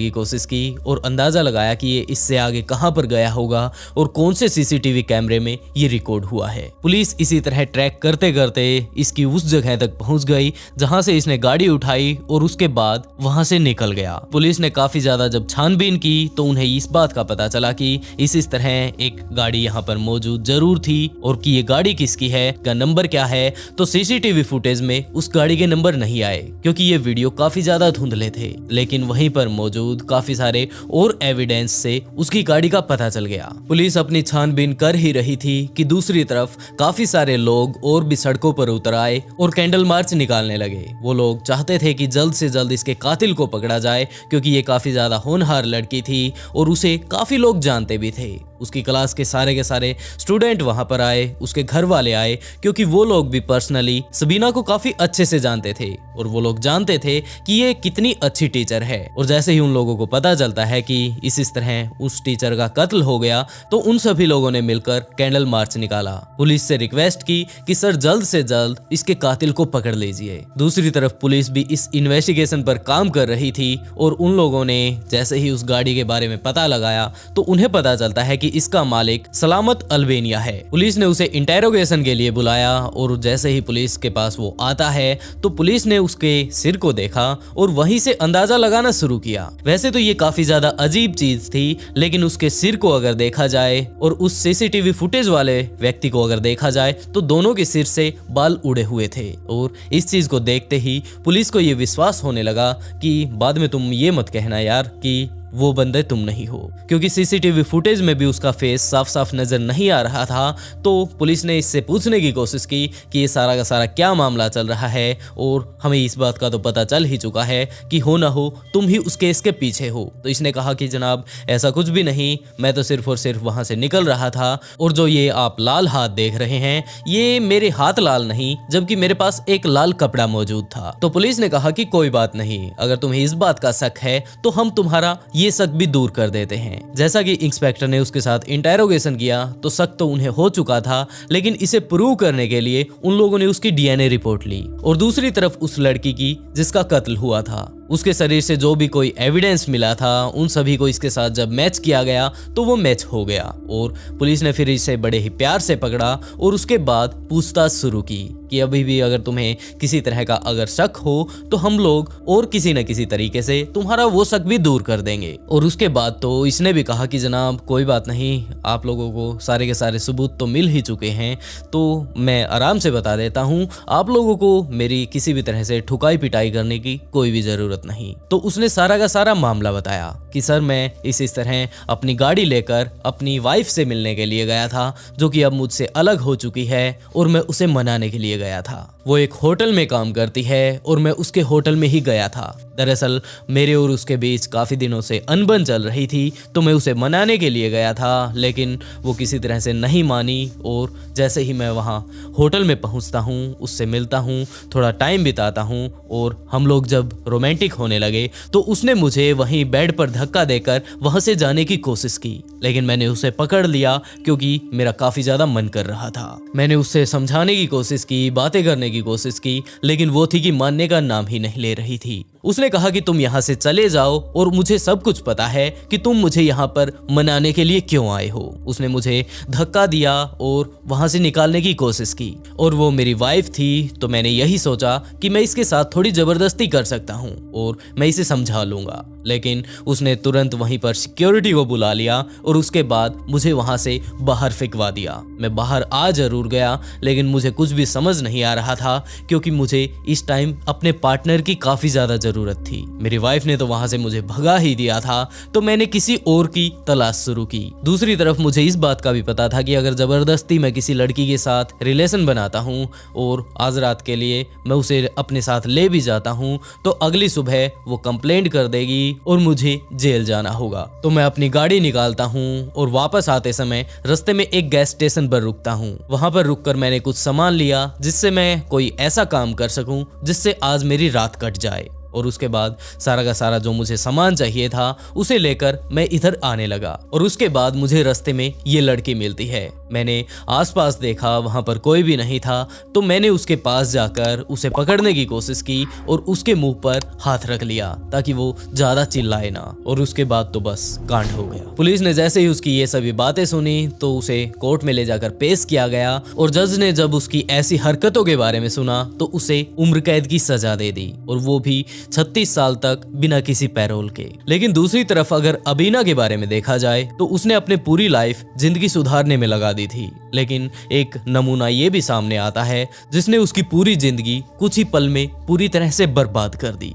की कोशिश की और अंदाजा लगाया कि ये इससे आगे कहां पर गया होगा और कौन से सीसीटीवी कैमरे में ये रिकॉर्ड हुआ है। पुलिस इसी तरह ट्रैक करते करते इसकी उस जगह तक पहुंच गई जहां से इसने गाड़ी उठाई और उसके बाद वहां से निकल गया। पुलिस ने काफी ज्यादा जब छानबीन की तो उन्हें इस बात का पता चला कि इस तरह एक गाड़ी यहाँ पर मौजूद जरूर थी और कि ये गाड़ी किसकी है, का नंबर क्या है। तो सीसीटीवी फुटेज में उस गाड़ी के नंबर नहीं आए क्योंकि ये वीडियो काफी ज्यादा धुंधले थे, लेकिन वहीं पर मौजूद काफी सारे और एविडेंस से उसकी गाड़ी का पता चल गया। पुलिस अपनी छानबीन कर ही रही थी कि दूसरी तरफ काफी सारे लोग और भी सड़कों पर उतर आए और कैंडल मार्च निकालने लगे। वो लोग चाहते थे कि जल्द से जल्द इसके कातिल को पकड़ा जाए, क्योंकि ये काफी ज्यादा होनहार लड़की थी और उसे काफी लोग जानते भी थे। उसकी क्लास के सारे स्टूडेंट वहां पर आए, उसके घर वाले आए, क्योंकि वो लोग भी पर्सनली सबीना को काफी अच्छे से जानते थे और वो लोग जानते थे कि ये कितनी अच्छी टीचर है। और जैसे ही उन लोगों को पता चलता है कि इस तरह उस टीचर का कत्ल हो गया तो उन सभी लोगों ने मिलकर कैंडल मार्च निकाला, पुलिस से रिक्वेस्ट की कि सर जल्द से जल्द इसके कातिल को पकड़ लीजिए। दूसरी तरफ पुलिस भी इस इन्वेस्टिगेशन पर काम कर रही थी और उन लोगों ने जैसे ही उस गाड़ी के बारे में पता लगाया तो उन्हें पता चलता है कि इसका मालिक सलामत अल्बेनिया है। पुलिस ने उसे इंटेरोगेशन के लिए बुलाया और जैसे ही पुलिस के पास वो आता है तो पुलिस ने उसके सिर को देखा और वहीं से अंदाजा लगाना शुरू किया। वैसे तो ये काफी ज्यादा अजीब चीज थी, लेकिन उसके सिर को अगर देखा जाए और उस सीसीटीवी फुटेज वाले व्यक्ति को अगर देखा जाए तो दोनों के सिर से बाल उड़े हुए थे। और इस चीज को देखते ही पुलिस को ये विश्वास होने लगा कि बाद में तुम ये मत कहना यार कि वो बंदे तुम नहीं हो, क्योंकि सीसीटीवी फुटेज में भी उसका फेस साफ साफ नजर नहीं आ रहा था। तो पुलिस ने इससे पूछने की कोशिश की कि ये सारा का सारा क्या मामला चल रहा है, और हमें इस बात का तो पता चल ही चुका है कि हो ना हो तुम ही उस केस के पीछे हो। तो इसने कहा कि जनाब ऐसा कुछ भी नहीं, मैं तो सिर्फ और सिर्फ वहां से निकल रहा था और जो ये आप लाल हाथ देख रहे हैं ये मेरे हाथ लाल नहीं, जबकि मेरे पास एक लाल कपड़ा मौजूद था। तो पुलिस ने कहा कि कोई बात नहीं, अगर तुम्हें इस बात का शक है तो हम तुम्हारा ये शक भी दूर कर देते हैं। जैसा कि इंस्पेक्टर ने उसके साथ इंटेरोगेशन किया तो शक तो उन्हें हो चुका था, लेकिन इसे प्रूव करने के लिए उन लोगों ने उसकी डीएनए रिपोर्ट ली और दूसरी तरफ उस लड़की की जिसका कत्ल हुआ था उसके शरीर से जो भी कोई एविडेंस मिला था उन सभी को इसके साथ जब मैच किया गया तो वो मैच हो गया। और पुलिस ने फिर इसे बड़े ही प्यार से पकड़ा और उसके बाद पूछताछ शुरू की कि अभी भी अगर तुम्हें किसी तरह का अगर शक हो तो हम लोग और किसी न किसी तरीके से तुम्हारा वो शक भी दूर कर देंगे। और उसके बाद तो इसने भी कहा कि जनाब कोई बात नहीं, आप लोगों को सारे के सारे सबूत तो मिल ही चुके हैं, तो मैं आराम से बता देता हूँ, आप लोगों को मेरी किसी भी तरह से ठुकाई पिटाई करने की कोई भी जरूरत नहीं। तो उसने सारा का सारा मामला बताया कि सर मैं इस तरह अपनी गाड़ी लेकर अपनी वाइफ से मिलने के लिए गया था, जो कि अब मुझसे अलग हो चुकी है, और मैं उसे मनाने के लिए गया था। वो एक होटल में काम करती है और मैं उसके होटल में ही गया था। दरअसल मेरे और उसके बीच काफी दिनों से अनबन चल रही थी, तो मैं उसे मनाने के लिए गया था, लेकिन वो किसी तरह से नहीं मानी। और जैसे ही मैं वहाँ होटल में पहुँचता हूँ, उससे मिलता हूँ, थोड़ा टाइम बिताता हूँ और हम लोग जब रोमांटिक होने लगे तो उसने मुझे वहीं बेड पर धक्का देकर वहां से जाने की कोशिश की, लेकिन मैंने उसे पकड़ लिया क्योंकि मेरा काफी ज्यादा मन कर रहा था। मैंने उससे समझाने की कोशिश की, बातें करने की कोशिश की, लेकिन वो थी कि मानने का नाम ही नहीं ले रही थी। उसने कहा कि तुम यहाँ से चले जाओ और मुझे सब कुछ पता है कि तुम मुझे यहाँ पर मनाने के लिए क्यों आए हो। उसने मुझे धक्का दिया और वहां से निकालने की कोशिश की, और वो मेरी वाइफ थी, तो मैंने यही सोचा कि मैं इसके साथ थोड़ी जबरदस्ती कर सकता हूँ और मैं इसे समझा लूंगा। लेकिन उसने तुरंत वहीं पर सिक्योरिटी को बुला लिया और उसके बाद मुझे वहां से बाहर फेंकवा दिया। मैं बाहर आ जरूर गया, लेकिन मुझे कुछ भी समझ नहीं आ रहा था, क्योंकि मुझे इस टाइम अपने पार्टनर की काफी ज्यादा जरूरत थी। मेरी वाइफ ने तो वहां से मुझे भगा ही दिया था, तो मैंने किसी और की तलाश शुरू की। दूसरी तरफ मुझे इस बात का भी पता था कि अगर जबरदस्ती मैं किसी लड़की के साथ रिलेशन बनाता हूँ और आज रात के लिए मैं उसे अपने साथ ले भी जाता हूँ, तो अगली सुबह वो कंप्लेंट कर देगी और मुझे जेल जाना होगा। तो मैं अपनी गाड़ी निकालता हूँ और वापस आते समय रास्ते में एक गैस स्टेशन पर रुकता हूँ। वहां पर रुककर मैंने कुछ सामान लिया जिससे मैं कोई ऐसा काम कर सकूं जिससे आज मेरी रात कट जाए। और उसके बाद सारा का सारा जो मुझे सामान चाहिए था उसे लेकर मैं इधर आने लगा। और उसके बाद मुझे रास्ते में ये लड़की मिलती है। मैंने आसपास देखा, वहां पर कोई भी नहीं था, तो मैंने उसके पास जाकर उसे पकड़ने की कोशिश की और उसके मुंह पर हाथ रख लिया ताकि वो ज्यादा चिल्लाए ना। और उसके बाद तो बस कांड हो गया। पुलिस ने जैसे ही उसकी ये सभी बातें सुनी तो उसे कोर्ट में ले जाकर पेश किया गया, और जज ने जब उसकी ऐसी हरकतों के बारे में सुना तो उसे उम्र कैद की सजा दे दी, और वो भी 36 साल तक बिना किसी पैरोल के। लेकिन दूसरी तरफ अगर अबीना के बारे में देखा जाए तो उसने अपने पूरी लाइफ जिंदगी सुधारने में लगा दी थी, लेकिन एक नमूना ये भी सामने आता है जिसने उसकी पूरी जिंदगी कुछ ही पल में पूरी तरह से बर्बाद कर दी।